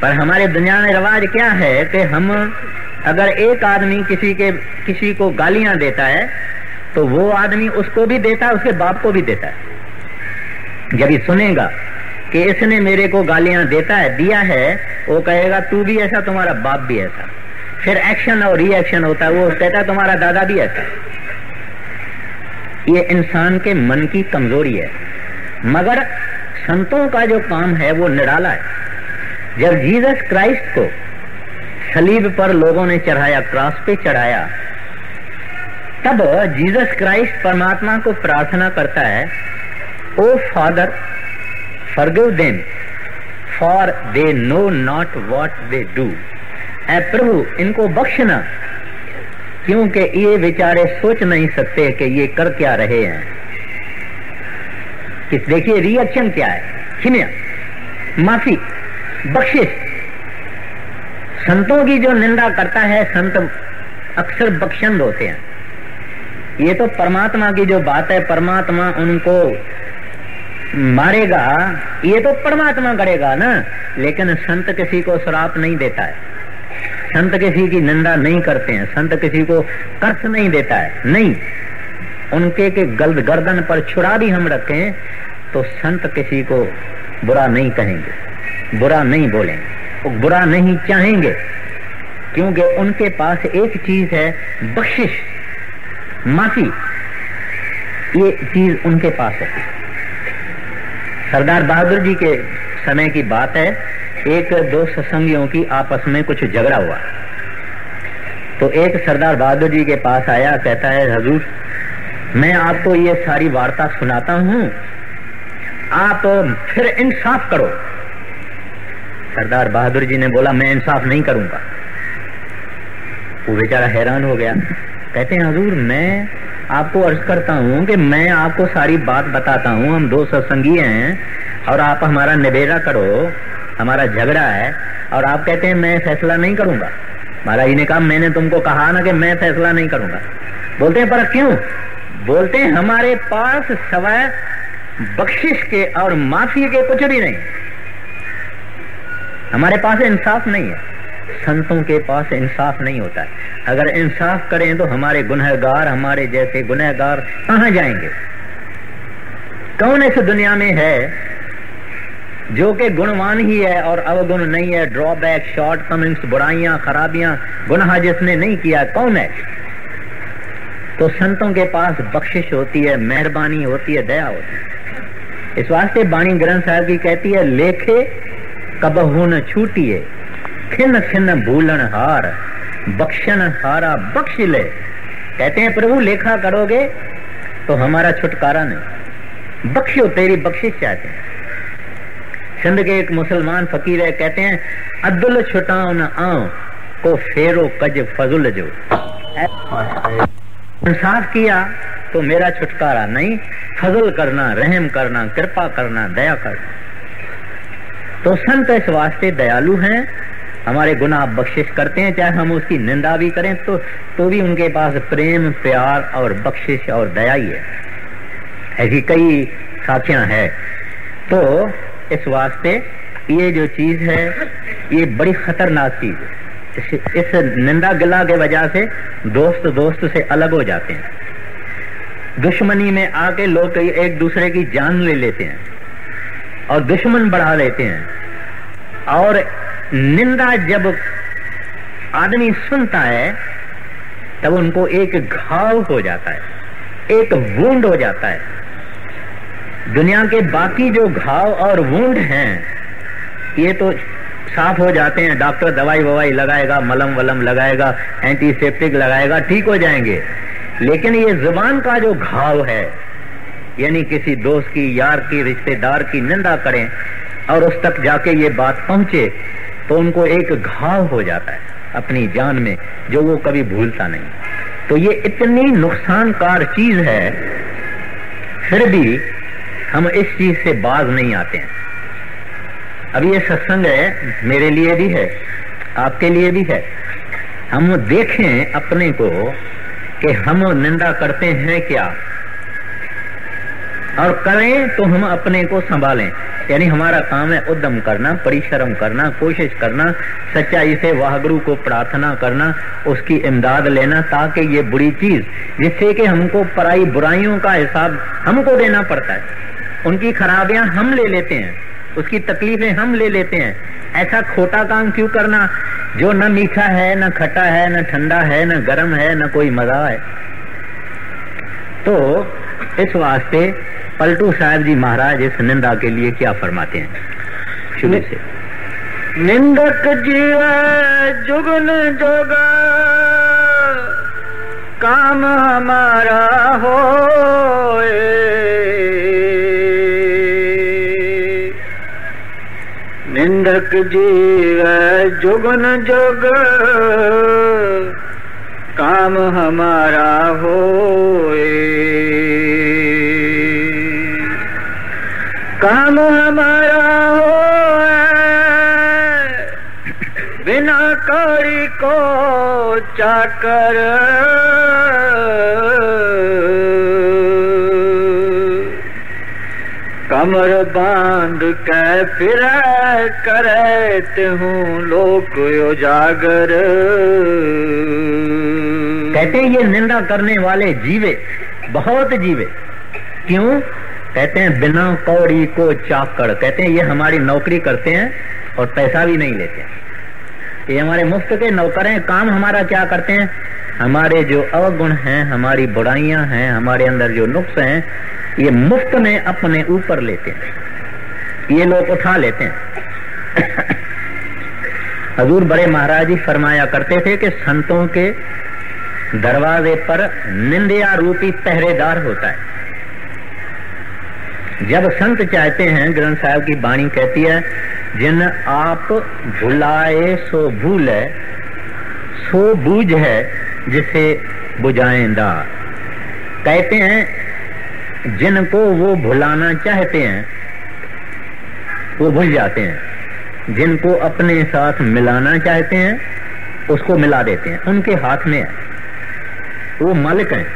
पर हमारे दुनिया में रिवाज क्या है कि हम अगर एक आदमी किसी को गालियां देता है तो वो आदमी उसको भी देता है, उसके बाप को भी देता है। जब ये सुनेगा कि इसने मेरे को गालियां दिया है, वो कहेगा तू भी ऐसा, तुम्हारा बाप भी ऐसा। फिर एक्शन और रिएक्शन होता है, वो कहता है तुम्हारा दादा भी ऐसा। ये इंसान के मन की कमजोरी है। मगर संतों का जो काम है वो निराला है। जब जीसस क्राइस्ट को सलीब पर लोगों ने चढ़ाया, क्रॉस पे चढ़ाया, तब जीसस क्राइस्ट परमात्मा को प्रार्थना करता है, O father forgive them for they know not what they do. ऐ प्रभु इनको बख्शना क्योंकि ये बेचारे सोच नहीं सकते कि ये कर क्या रहे हैं। कि देखिए रिएक्शन क्या है, क्षमा, माफी, बख्शिश। संतों की जो निंदा करता है, संत अक्सर बख्शंद होते हैं। ये तो परमात्मा की जो बात है, परमात्मा उनको मारेगा, ये तो परमात्मा करेगा ना, लेकिन संत किसी को श्राप नहीं देता है, संत किसी की निंदा नहीं करते हैं, संत किसी को कर्ष नहीं देता है, नहीं। उनके के गर्दन पर छुरा भी हम रखें तो संत किसी को बुरा नहीं कहेंगे, बुरा नहीं बोलेंगे, बुरा नहीं चाहेंगे, क्योंकि उनके पास एक चीज है, बख्शिश, माफी, ये चीज उनके पास है। सरदार बहादुर जी के समय की बात है, एक दो सत्संगियों की आपस में कुछ झगड़ा हुआ, तो एक सरदार बहादुर जी के पास आया, कहता है हजूर मैं आपको ये सारी वार्ता सुनाता हूँ, आप फिर इंसाफ करो। सरदार बहादुर जी ने बोला मैं इंसाफ नहीं करूंगा। वो बेचारा हैरान हो गया, कहते हैं हजूर मैं आपको अर्ज करता हूँ कि मैं आपको सारी बात बताता हूँ, हम दो सत्संगी हैं और आप हमारा निबेरा करो, हमारा झगड़ा है, और आप कहते हैं मैं फैसला नहीं करूंगा। महाराज जी ने कहा मैंने तुमको कहा ना कि मैं फैसला नहीं करूंगा। बोलते हैं पर क्यों? बोलते हैं हमारे पास सवाए बख्शिश के और माफी के कुछ भी नहीं, हमारे पास इंसाफ नहीं है। संतों के पास इंसाफ नहीं होता है। अगर इंसाफ करें तो हमारे गुनहगार, हमारे जैसे गुनहगार कहां जाएंगे? कौन इस दुनिया में है जो कि गुणवान ही है और अवगुण नहीं है? ड्रॉबैक, शॉर्टकमिंग्स, बुराइयां, खराबियां, गुनाह जिसने नहीं किया, कौन है? तो संतों के पास बख्शिश होती है, मेहरबानी होती है, दया होती है। इस वास्ते बाणी ग्रंथ साहब की कहती है, लेखे कबहू न छूटिए, खिन खिन भूलन हार, बख्शन हारा बख्श ले। कहते हैं प्रभु लेखा करोगे तो हमारा छुटकारा नहीं, बख्शो, तेरी बख्शिश चाहते हैं। सिंध के एक मुसलमान फकीर है, कहते हैं अब्दुल छुटाओ न आओ को फेरो कज फजुल जो। इंसाफ किया तो मेरा छुटकारा नहीं, फजल करना, रहम करना, कृपा करना, दया करना। तो संत इस वास्ते दयालु हैं, हमारे गुनाह बख्शिश करते हैं, चाहे हम उसकी निंदा भी करें तो भी उनके पास प्रेम, प्यार और बख्शिश और दया ही है। ऐसी कई साखियां हैं। तो इस वास्ते ये जो चीज है ये बड़ी खतरनाक चीज है। इस निंदा गिला के वजह से दोस्त से अलग हो जाते हैं, दुश्मनी में आके लोग एक दूसरे की जान ले लेते हैं और दुश्मन बढ़ा लेते हैं। और निंदा जब आदमी सुनता है तब उनको एक घाव हो जाता है, एक वुंड हो जाता है। दुनिया के बाकी जो घाव और वुंड हैं ये तो साफ हो जाते हैं, डॉक्टर दवाई ववाई लगाएगा, मलम वलम लगाएगा, एंटीसेप्टिक लगाएगा, ठीक हो जाएंगे। लेकिन ये जुबान का जो घाव है, यानी किसी दोस्त की, यार की, रिश्तेदार की निंदा करें और उस तक जाके ये बात पहुंचे तो उनको एक घाव हो जाता है अपनी जान में, जो वो कभी भूलता नहीं। तो ये इतनी नुकसानकार चीज है, फिर भी हम इस चीज से बाज नहीं आते हैं। अब ये सत्संग है, मेरे लिए भी है, आपके लिए भी है। हम देखें अपने को कि हम निंदा करते हैं क्या, और करें तो हम अपने को संभालें। यानी हमारा काम है उद्यम करना, परिश्रम करना, कोशिश करना, सच्चाई से वाहगुरु को प्रार्थना करना, उसकी इमदाद लेना, ताकि ये बुरी चीज जिससे कि हमको पराई बुराइयों का हिसाब हमको देना पड़ता है, उनकी खराबियां हम ले लेते हैं, उसकी तकलीफें हम ले लेते हैं। ऐसा खोटा काम क्यों करना जो न मीठा है, न खट्टा है, न ठंडा है, न गर्म है, न कोई मजा है। तो इस वास्ते पलटू साहब जी महाराज इस निंदा के लिए क्या फरमाते हैं शुरू से। निंदक जीव जुगन जोगा काम हमारा होए। निंदक जीव जुगन जोग काम हमारा होए। काम हमारा होए बिना कौड़ी को चाकर। कमर बांध के फिर करते हूँ लोक उजागर। कहते हैं ये निंदा करने वाले जीवे बहुत जीवे। क्यों? कहते हैं बिना कौड़ी को चाकर। कहते हैं ये हमारी नौकरी करते हैं और पैसा भी नहीं लेते हैं। ये हमारे मुफ्त के नौकर हैं। काम हमारा क्या करते हैं? हमारे जो अवगुण हैं, हमारी बुराइयां हैं, हमारे अंदर जो नुक्स हैं, ये मुफ्त में अपने ऊपर लेते हैं, ये लोग उठा लेते हैं। हजूर बड़े महाराज जी फरमाया करते थे कि संतों के दरवाजे पर निंदिया रूपी पहरेदार होता है। जब संत चाहते हैं, ग्रंथ साहब की वाणी कहती है, जिन आप भुलाए सो भूले, सो बूझ है जिसे बुझाएंदा। कहते हैं जिनको वो भुलाना चाहते हैं वो भूल जाते हैं, जिनको अपने साथ मिलाना चाहते हैं उसको मिला देते हैं। उनके हाथ में है, वो मालिक हैं।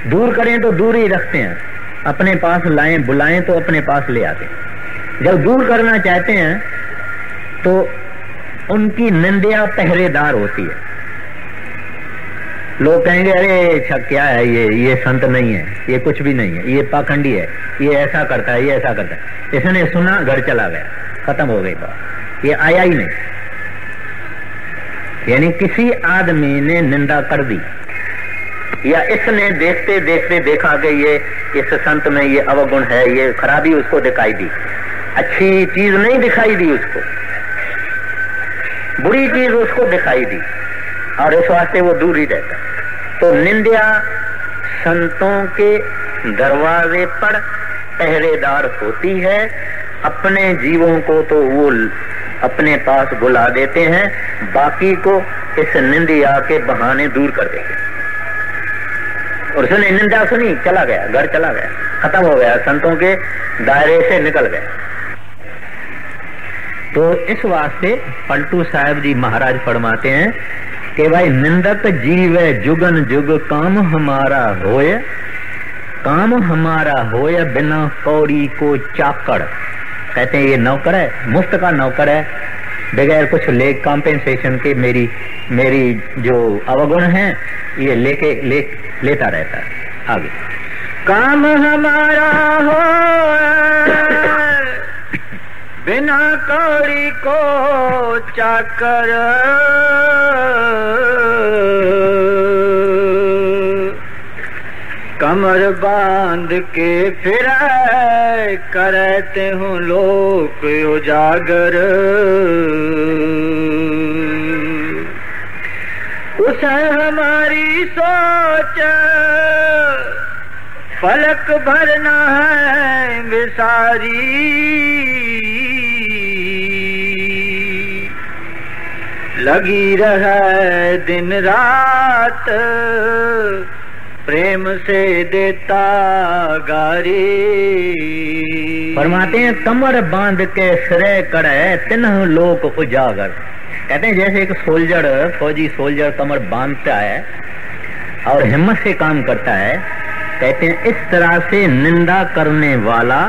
दूर करें तो दूर ही रखते हैं, अपने पास लाएं, बुलाएं तो अपने पास ले आते हैं। जब दूर करना चाहते हैं तो उनकी निंदिया पहरेदार होती है। लोग कहेंगे अरे छक क्या है ये संत नहीं है, ये कुछ भी नहीं है, ये पाखंडी है, ये ऐसा करता है, ये ऐसा करता है। इसने सुना, घर चला गया, खत्म हो गई बात, ये आया ही नहीं। यानी किसी आदमी ने निंदा कर दी, या इसने देखते देखते देखा कि ये इस संत में ये अवगुण है, ये खराबी उसको दिखाई दी, अच्छी चीज नहीं दिखाई दी उसको, बुरी चीज उसको दिखाई दी, और इस वास्ते वो दूर ही रहता। तो निंदा संतों के दरवाजे पर पहरेदार होती है। अपने जीवों को तो वो अपने पास बुला देते हैं, बाकी को इस निंदा के बहाने दूर कर देते हैं। और उसने निंदा सुनी, चला गया, घर चला गया, खत्म हो गया, संतों के दायरे से निकल गया। तो इस वास्ते पलटू साहब जी महाराज फरमाते हैं कि भाई निंदक जीव जुगन जुग काम हमारा होए, काम हमारा होए बिना कौड़ी को चाकर। कहते हैं ये नौकर है, मुफ्त का नौकर है, बगैर कुछ ले कॉम्पेंसेशन के मेरी जो अवगुण है ये लेता रहता है। आगे काम हमारा हो बिना कौड़ी को चाकर। कमर बांध के फिर करते हूँ लोक उजागर। उसे हमारी सोच फलक भरना है विसारी। लगी रहे दिन रात प्रेम से देता गारी। फरमाते हैं कमर बांध के सिरे करे तिन्ह लोक उजागर। कहते हैं जैसे एक सोल्जर, फौजी सोल्जर कमर बांधता है और हिम्मत से काम करता है, कहते हैं इस तरह से निंदा करने वाला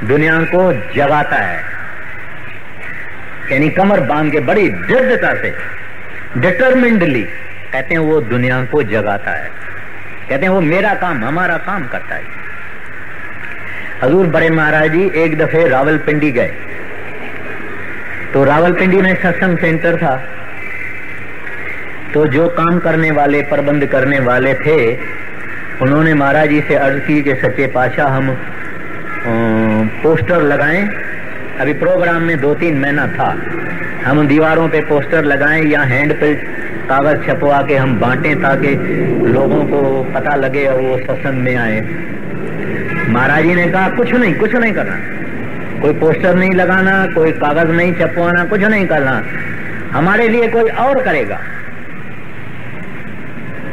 दुनिया को जगाता है। यानी कमर बांध के बड़ी दृढ़ता से, डिटरमिनेडली, कहते हैं वो दुनिया को जगाता है। कहते हैं वो मेरा काम, हमारा काम करता है। हजूर बड़े महाराज जी एक दफे रावलपिंडी गए, तो रावलपिंडी में सत्संग सेंटर था। तो जो काम करने वाले, प्रबंध करने वाले थे, उन्होंने महाराज जी से अर्ज की कि सच्चे पातशाह हम पोस्टर लगाएं। अभी प्रोग्राम में 2-3 महीना था, हम दीवारों पे पोस्टर लगाएं या हैंड पे कागज छपवा के हम बांटें ताकि लोगों को पता लगे और वो सत्संग में आए। महाराज जी ने कहा कुछ नहीं करना, कोई पोस्टर नहीं लगाना, कोई कागज नहीं छपवाना, कुछ नहीं करना, हमारे लिए कोई और करेगा।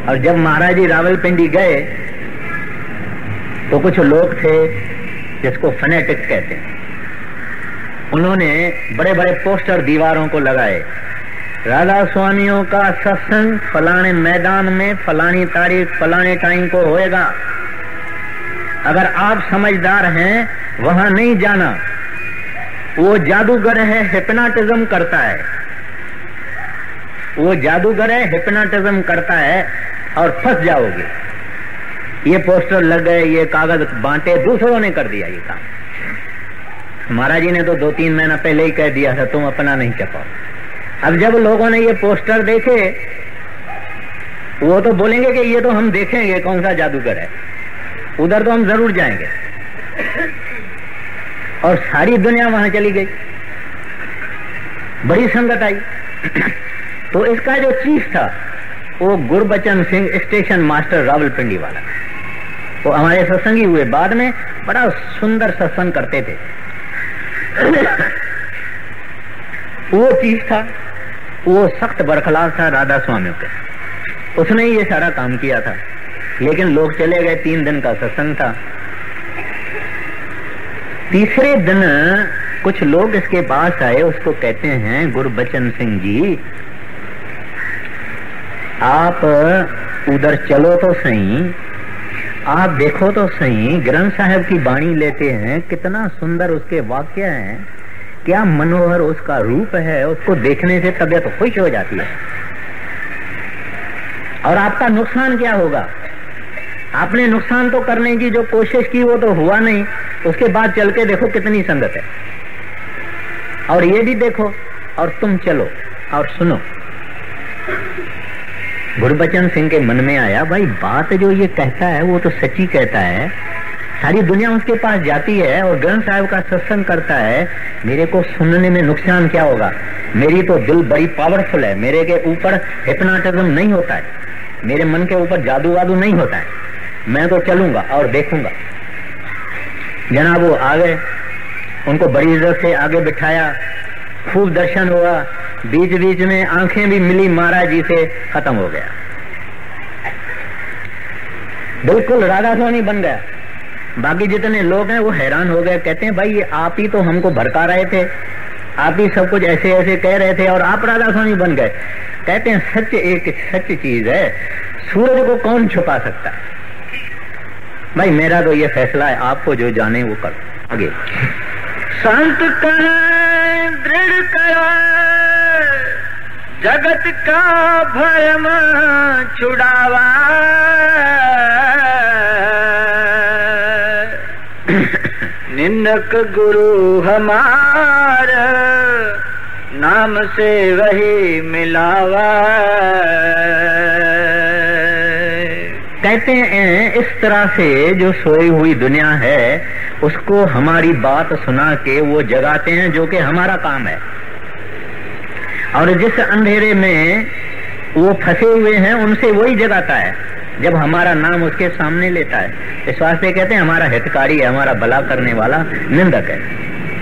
और जब महाराज जी रावलपिंडी गए तो कुछ लोग थे जिसको फनेटिक्स कहते हैं, उन्होंने बड़े बड़े पोस्टर दीवारों को लगाए, राधा स्वामियों का सत्संग फलाने मैदान में फलानी तारीख फलाने टाइम को होएगा, अगर आप समझदार हैं वहां नहीं जाना, वो जादूगर है, हिप्नोटिज्म करता है, वो जादूगर है, हिप्नोटिज्म करता है और फंस जाओगे। ये पोस्टर लग गए, ये कागज बांटे, दूसरों ने कर दिया ये काम। महाराज जी ने तो 2-3 महीना पहले ही कह दिया था तुम अपना नहीं छपाओ। अब जब लोगों ने ये पोस्टर देखे वो तो बोलेंगे कि ये तो हम देखेंगे कौन सा जादूगर है, उधर तो हम जरूर जाएंगे। और सारी दुनिया वहां चली गई, बड़ी संगत आई। तो इसका जो चीफ था वो गुरबचन सिंह स्टेशन मास्टर रावलपिंडी वाला, वो हमारे सत्संगी हुए, बाद में बड़ा सुंदर सत्संग करते थे। वो चीफ था, वो सख्त बरखलाफ था राधा स्वामियों के, उसने ये सारा काम किया था। लेकिन लोग चले गए, 3 दिन का सत्संग था। तीसरे दिन कुछ लोग इसके पास आए, उसको कहते हैं गुरबचन सिंह जी आप उधर चलो तो सही, आप देखो तो सही, ग्रंथ साहब की वाणी लेते हैं, कितना सुंदर उसके वाक्य हैं, क्या मनोहर उसका रूप है, उसको देखने से तबीयत खुश हो जाती है। और आपका नुकसान क्या होगा? आपने नुकसान तो करने की जो कोशिश की वो तो हुआ नहीं, उसके बाद चल के देखो कितनी संगत है। और ये भी देखो, और तुम चलो और सुनो। गुरबचन सिंह के मन में आया, भाई बात जो ये कहता है वो तो सच्ची कहता है, सारी दुनिया उसके पास जाती है और ग्रंथ साहब का सत्संग करता है, मेरे को सुनने में नुकसान क्या होगा? मेरी तो दिल बड़ी पावरफुल है, मेरे के ऊपर हिप्नोटिज्म नहीं होता है, मेरे मन के ऊपर जादू वादू नहीं होता है, मैं तो चलूंगा और देखूंगा। जनाब वो आ गए, उनको बड़ी इज्जत से आगे बिठाया, खूब दर्शन हुआ, बीच बीच में आंखें भी मिली महाराज जी से, खत्म हो गया, बिल्कुल राधा स्वामी बन गया। बाकी जितने लोग हैं वो हैरान हो गए, कहते हैं भाई ये आप ही तो हमको भड़का रहे थे, आप ही सब कुछ ऐसे ऐसे कह रहे थे और आप राधा स्वामी बन गए। कहते हैं सच एक सच चीज है, सूरज को कौन छुपा सकता है। भाई मेरा तो ये फैसला है, आपको जो जाने वो करो। आगे संत कहें दृढ़ करो, जगत का भरम छुड़ावा, निंदक गुरु हमार, नाम से वही मिलावा। कहते हैं इस तरह से जो सोई हुई दुनिया है उसको हमारी बात सुना के वो जगाते हैं, जो कि हमारा काम है। और जिस अंधेरे में वो फंसे हुए हैं उनसे वही जगाता है जब हमारा नाम उसके सामने लेता है। इस वास्ते कहते हैं हमारा हितकारी है, हमारा भला करने वाला निंदक है।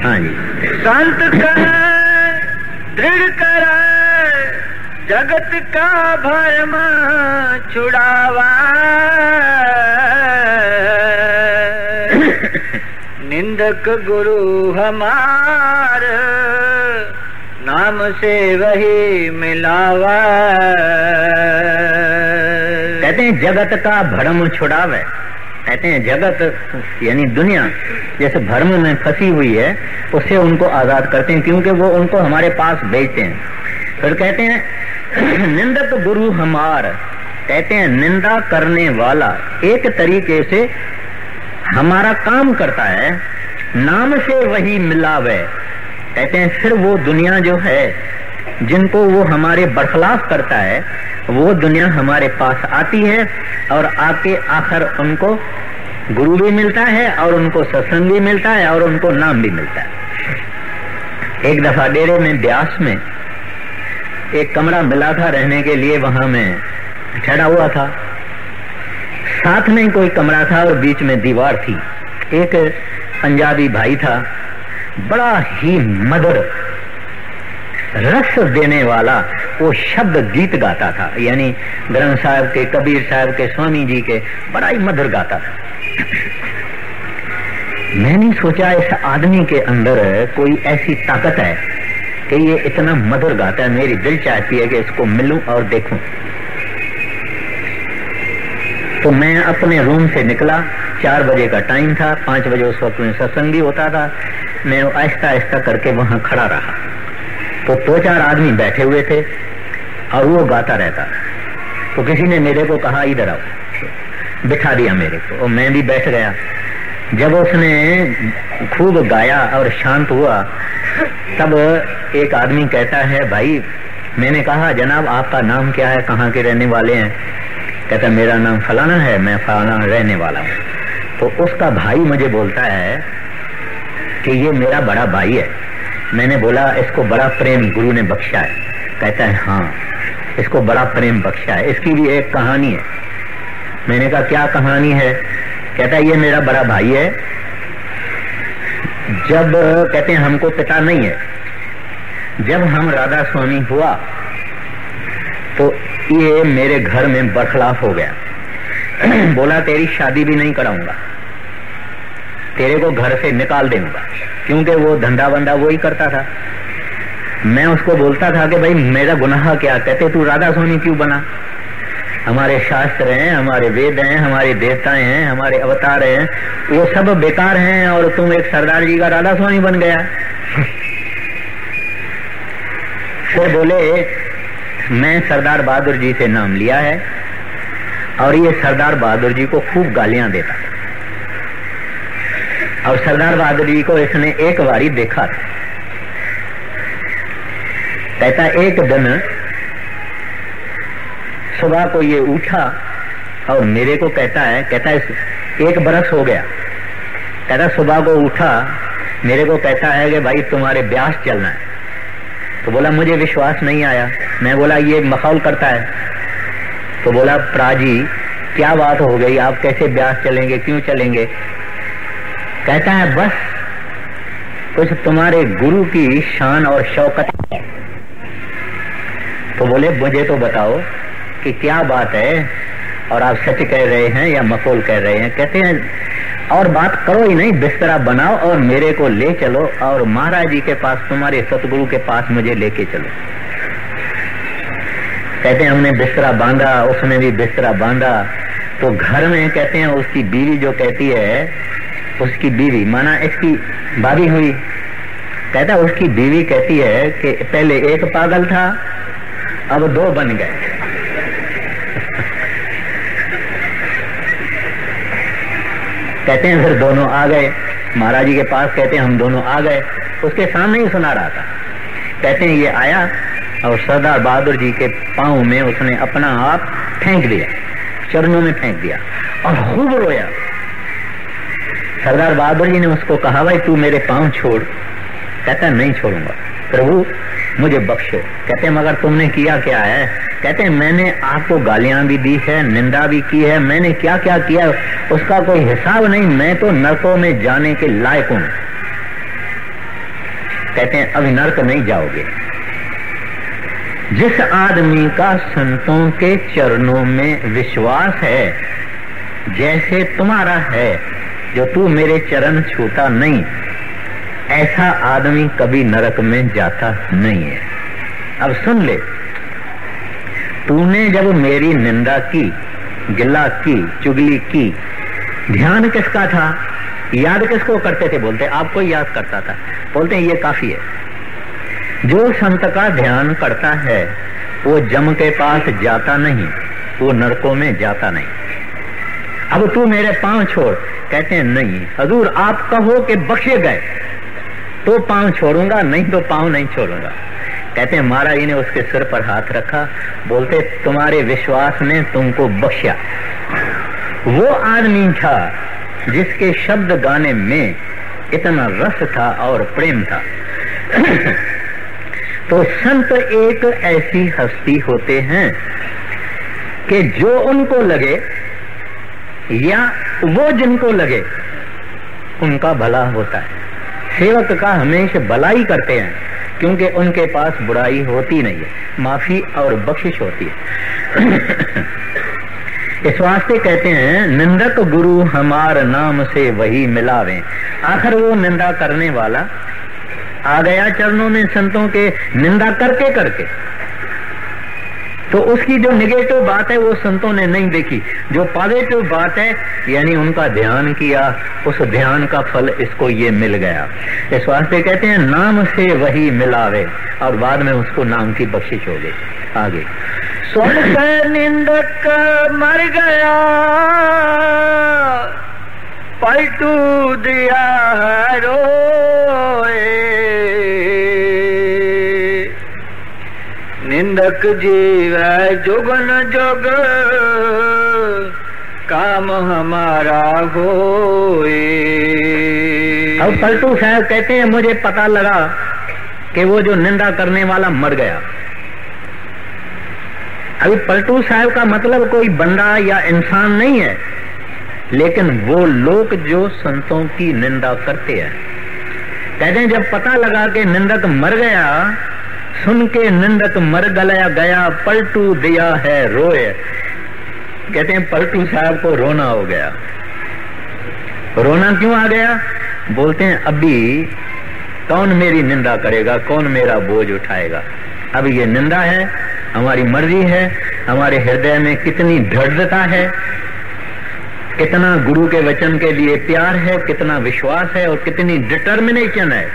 हाँ जी। संत कर दृढ़ कर, जगत का भरम छुड़ावा, निंदक गुरु हमार, नाम से वही मिलावा। कहते हैं जगत का भ्रम छुड़ावे। कहते हैं जगत यानी दुनिया जैसे भ्रम में फंसी हुई है उससे उनको आजाद करते हैं, क्योंकि वो उनको हमारे पास भेजते हैं। फिर कहते हैं निंदक गुरु हमार। कहते हैं निंदा करने वाला एक तरीके से हमारा काम करता है, नाम से वही मिलावे। कहते हैं फिर वो दुनिया जो है जिनको वो हमारे बरखलाफ करता है वो दुनिया हमारे पास आती है और आके आखिर उनको गुरु भी मिलता है और उनको सत्संग भी मिलता है और उनको नाम भी मिलता है। एक दफा डेरे में ब्यास में एक कमरा मिला था रहने के लिए, वहां मैं ठहरा हुआ था। साथ में कोई कमरा था और बीच में दीवार थी। एक पंजाबी भाई था, बड़ा ही मधुर रस देने वाला वो शब्द गीत गाता था, यानी ग्रंथ साहब के, कबीर साहब के, स्वामी जी के, बड़ा ही मधुर गाता था। मैंने सोचा इस आदमी के अंदर कोई ऐसी ताकत है कि ये इतना मधुर गाता है, मेरी दिल चाहती है कि इसको मिलूं और देखूं। तो मैं अपने रूम से निकला, 4 बजे का टाइम था, 5 बजे उस वक्त में सत्संग भी होता था। मैं आहिस्ता आहिस्ता करके वहां खड़ा रहा, तो 2-4 आदमी बैठे हुए थे और वो गाता रहता। तो किसी ने मेरे को कहा इधर आओ, बिठा दिया मेरे को और मैं भी बैठ गया। जब उसने खूब गाया और शांत हुआ, तब एक आदमी कहता है, भाई, मैंने कहा जनाब आपका नाम क्या है, कहाँ के रहने वाले हैं? कहता मेरा नाम फलाना है, मैं फलाना रहने वाला हूँ। तो उसका भाई मुझे बोलता है कि ये मेरा बड़ा भाई है। मैंने बोला इसको बड़ा प्रेम गुरु ने बख्शा है? कहता है हाँ, इसको बड़ा प्रेम बख्शा है, इसकी भी एक कहानी है। मैंने कहा क्या कहानी है? कहता है ये मेरा बड़ा भाई है, जब कहते हैं हमको पिता नहीं है, जब हम राधा स्वामी हुआ तो ये मेरे घर में बरखलाफ हो गया। बोला तेरी शादी भी नहीं कराऊंगा, तेरे को घर से निकाल दूंगा, क्योंकि वो धंधा वंधा वो ही करता था। मैं उसको बोलता था कि भाई मेरा गुनाह क्या? कहते तू राधा स्वामी क्यों बना? हमारे शास्त्र हैं, हमारे वेद हैं, हमारे देवताएं हैं, हमारे अवतार हैं, वो सब बेकार हैं और तुम एक सरदार जी का राधा स्वामी बन गया। फिर बोले मैं सरदार बहादुर जी से नाम लिया है, और ये सरदार बहादुर जी को खूब गालियां देता, और सरदार बहादुर जी को इसने एक बारी देखा था। कहता एक दिन सुबह को ये उठा और मेरे को कहता है 1 बरस हो गया। कहता सुबह को उठा, मेरे को कहता है कि भाई तुम्हारे ब्यास चलना है। तो बोला मुझे विश्वास नहीं आया। मैं बोला ये मखौल करता है। तो बोला प्राजी क्या बात हो गई, आप कैसे ब्यास चलेंगे, क्यों चलेंगे? कहता है बस कुछ तुम्हारे गुरु की शान और शौकत है। तो बोले मुझे तो बताओ कि क्या बात है, और आप सच कह रहे हैं या मखौल कह रहे हैं? कहते हैं और बात करो ही नहीं, बिस्तरा बनाओ और मेरे को ले चलो और महाराज जी के पास, तुम्हारे सतगुरु के पास मुझे लेके चलो। कहते हैं हमने बिस्तरा बांधा, उसने भी बिस्तरा बांधा। तो घर में कहते हैं उसकी बीवी जो कहती है, उसकी बीवी माना इसकी भाभी हुई, कहता उसकी बीवी कहती है कि पहले एक पागल था अब 2 बन गए। कहते हैं फिर दोनों आ गए महाराज जी के पास। कहते हैं हम दोनों आ गए, उसके सामने ही सुना रहा था। कहते हैं ये आया और सरदार बहादुर जी के पांव में उसने अपना आप फेंक दिया, चरणों में फेंक दिया और खूब रोया। सरदार बहादुर जी ने उसको कहा भाई तू मेरे पांव छोड़। कहता नहीं छोड़ूंगा, प्रभु मुझे बख्शो। कहते हैं मगर तुमने किया क्या है? कहते हैं मैंने आपको गालियां भी दी है, निंदा भी की है, मैंने क्या क्या किया उसका कोई हिसाब नहीं, मैं तो नरकों में जाने के लायक हूं। कहते हैं अभी नरक नहीं जाओगे। जिस आदमी का संतों के चरणों में विश्वास है, जैसे तुम्हारा है, जो तू मेरे चरण छूता नहीं, ऐसा आदमी कभी नरक में जाता नहीं है। अब सुन ले, तूने जब मेरी निंदा की, गिला की, चुगली की, ध्यान किसका था, याद किसको करते थे? बोलते आपको याद करता था। बोलते हैं ये काफी है। जो संत का ध्यान करता है वो जम के पास जाता नहीं, वो नरकों में जाता नहीं। अब तू मेरे पांव छोड़। कहते हैं नहीं हजूर, आप कहो कि बख्शे गए तो पांव छोड़ूंगा, नहीं तो पांव नहीं छोड़ूंगा। कहते हैं महाराज जी ने उसके सिर पर हाथ रखा, बोलते तुम्हारे विश्वास ने तुमको बख्शा। वो आदमी था जिसके शब्द गाने में इतना रस था और प्रेम था। तो संत एक ऐसी हस्ती होते हैं कि जो उनको लगे या वो जिनको लगे उनका भला होता है। सेवक का हमेशा भलाई करते हैं, क्योंकि उनके पास बुराई होती नहीं है, माफी और बख्शिश होती है। इस वास्ते कहते हैं निंदक गुरु हमार नाम से वही मिलावे। आखिर वो निंदा करने वाला आ गया चरणों में संतों के, निंदा करके करके, तो उसकी जो निगेटिव बात है वो संतों ने नहीं देखी, जो पॉजिटिव बात है यानी उनका ध्यान किया, उस ध्यान का फल इसको ये मिल गया। इस वास्ते कहते हैं नाम से वही मिलावे, और बाद में उसको नाम की बख्शिश हो गई। आगे सुनकर निंदक मर गया, पलटू दिया रोए, निंदक जीव जुगन जुग काम हमारा होए। अब पलटू साहब कहते हैं मुझे पता लगा कि वो जो निंदा करने वाला मर गया। अभी पलटू साहब का मतलब कोई बंदा या इंसान नहीं है, लेकिन वो लोग जो संतों की निंदा करते हैं। कहते हैं जब पता लगा कि निंदक मर गया, सुन के निंदक मर गया, पलटू दिया है रोए। कहते हैं पलटू साहब को रोना हो गया। रोना क्यों आ गया? बोलते हैं अभी कौन मेरी निंदा करेगा, कौन मेरा बोझ उठाएगा। अब ये निंदा है, हमारी मर्जी है, हमारे हृदय में कितनी दृढ़ता है, कितना गुरु के वचन के लिए प्यार है, कितना विश्वास है और कितनी डिटर्मिनेशन है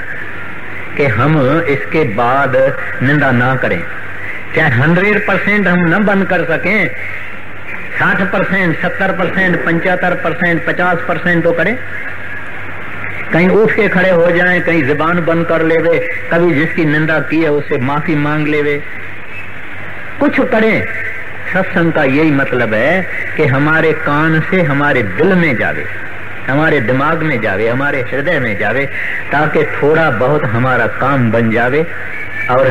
कि हम इसके बाद निंदा ना करें। चाहे 100% हम न बंद कर सकें, 60%, 70%, 75%, 50% तो करें। कहीं उठ के खड़े हो जाएं, कहीं जुबान बंद कर लेवे, कभी जिसकी निंदा की है उससे माफी मांग लेवे, कुछ करें। सत्संग का यही मतलब है कि हमारे कान से हमारे दिल में जावे, हमारे दिमाग में जावे, हमारे हृदय में जावे, ताकि थोड़ा बहुत हमारा काम बन जावे। और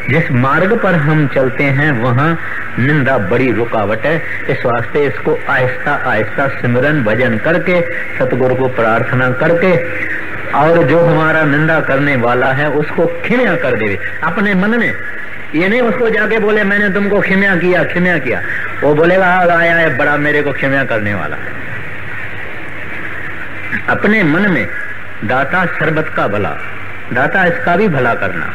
जिस मार्ग पर हम चलते हैं वहाँ निंदा बड़ी रुकावट है। इस वास्ते इसको आहिस्ता आहिस्ता सिमरन भजन करके, सतगुरु को प्रार्थना करके, और जो हमारा निंदा करने वाला है उसको क्षमा कर देवे अपने मन में। ये नहीं उसको जाके बोले मैंने तुमको क्षमा किया, क्षमा किया। वो बोलेगा आया है बड़ा मेरे को क्षमा करने वाला। अपने मन में दाता शरबत का भला, दाता इसका भी भला करना,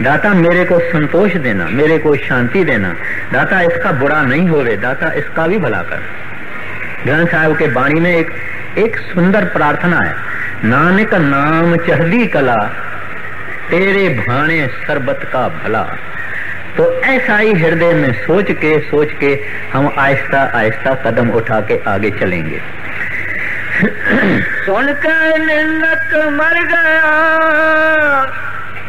दाता मेरे को संतोष देना, मेरे को शांति देना, दाता इसका बुरा नहीं होवे, दाता इसका भी भला करना। ग्रंथ साहब के बाणी में एक सुंदर प्रार्थना है, नानक नाम चढ़दी कला, तेरे भाणे शरबत का भला। तो ऐसा ही हृदय में सोच के हम आहिस्ता आहिस्ता कदम उठा के आगे चलेंगे। सुनकर निंदक मर गया,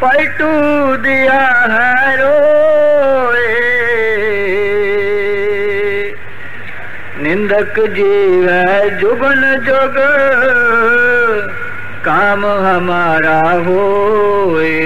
पलटू दिया है रोए, निंदक जीव है जुगन जुग काम हमारा होए।